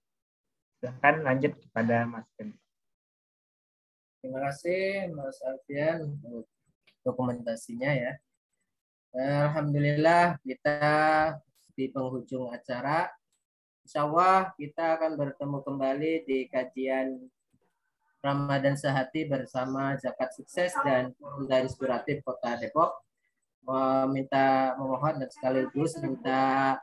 Silahkan lanjut kepada Mas Ben. Terima kasih Mas Alfian untuk dokumentasinya ya. Alhamdulillah kita di penghujung acara. Insya Allah kita akan bertemu kembali di kajian Ramadan Sehati bersama Zakat Sukses dan Bunda Inspiratif Kota Depok. Memohon dan sekaligus minta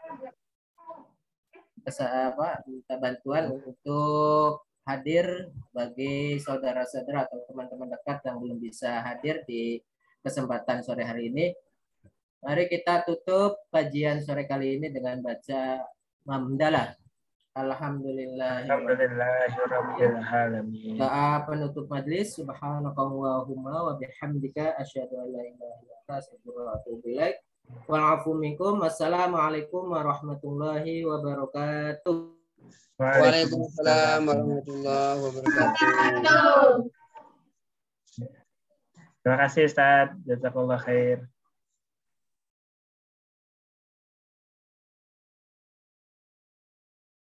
bantuan untuk hadir bagi saudara-saudara atau teman-teman dekat yang belum bisa hadir di kesempatan sore hari ini. Mari kita tutup kajian sore kali ini dengan baca hamdalah. Alhamdulillahirrahmanirrahim. Doa penutup majlis. Subhanakallahumma wa bihamdika asyhadu an la ilaha illa anta astaghfiruka wa atubu ilaik. Wa'afu minkum. Wassalamualaikum warahmatullahi wabarakatuh. Waalaikumsalam warahmatullahi wabarakatuh. Terima kasih Ustaz. Jazakallah khair.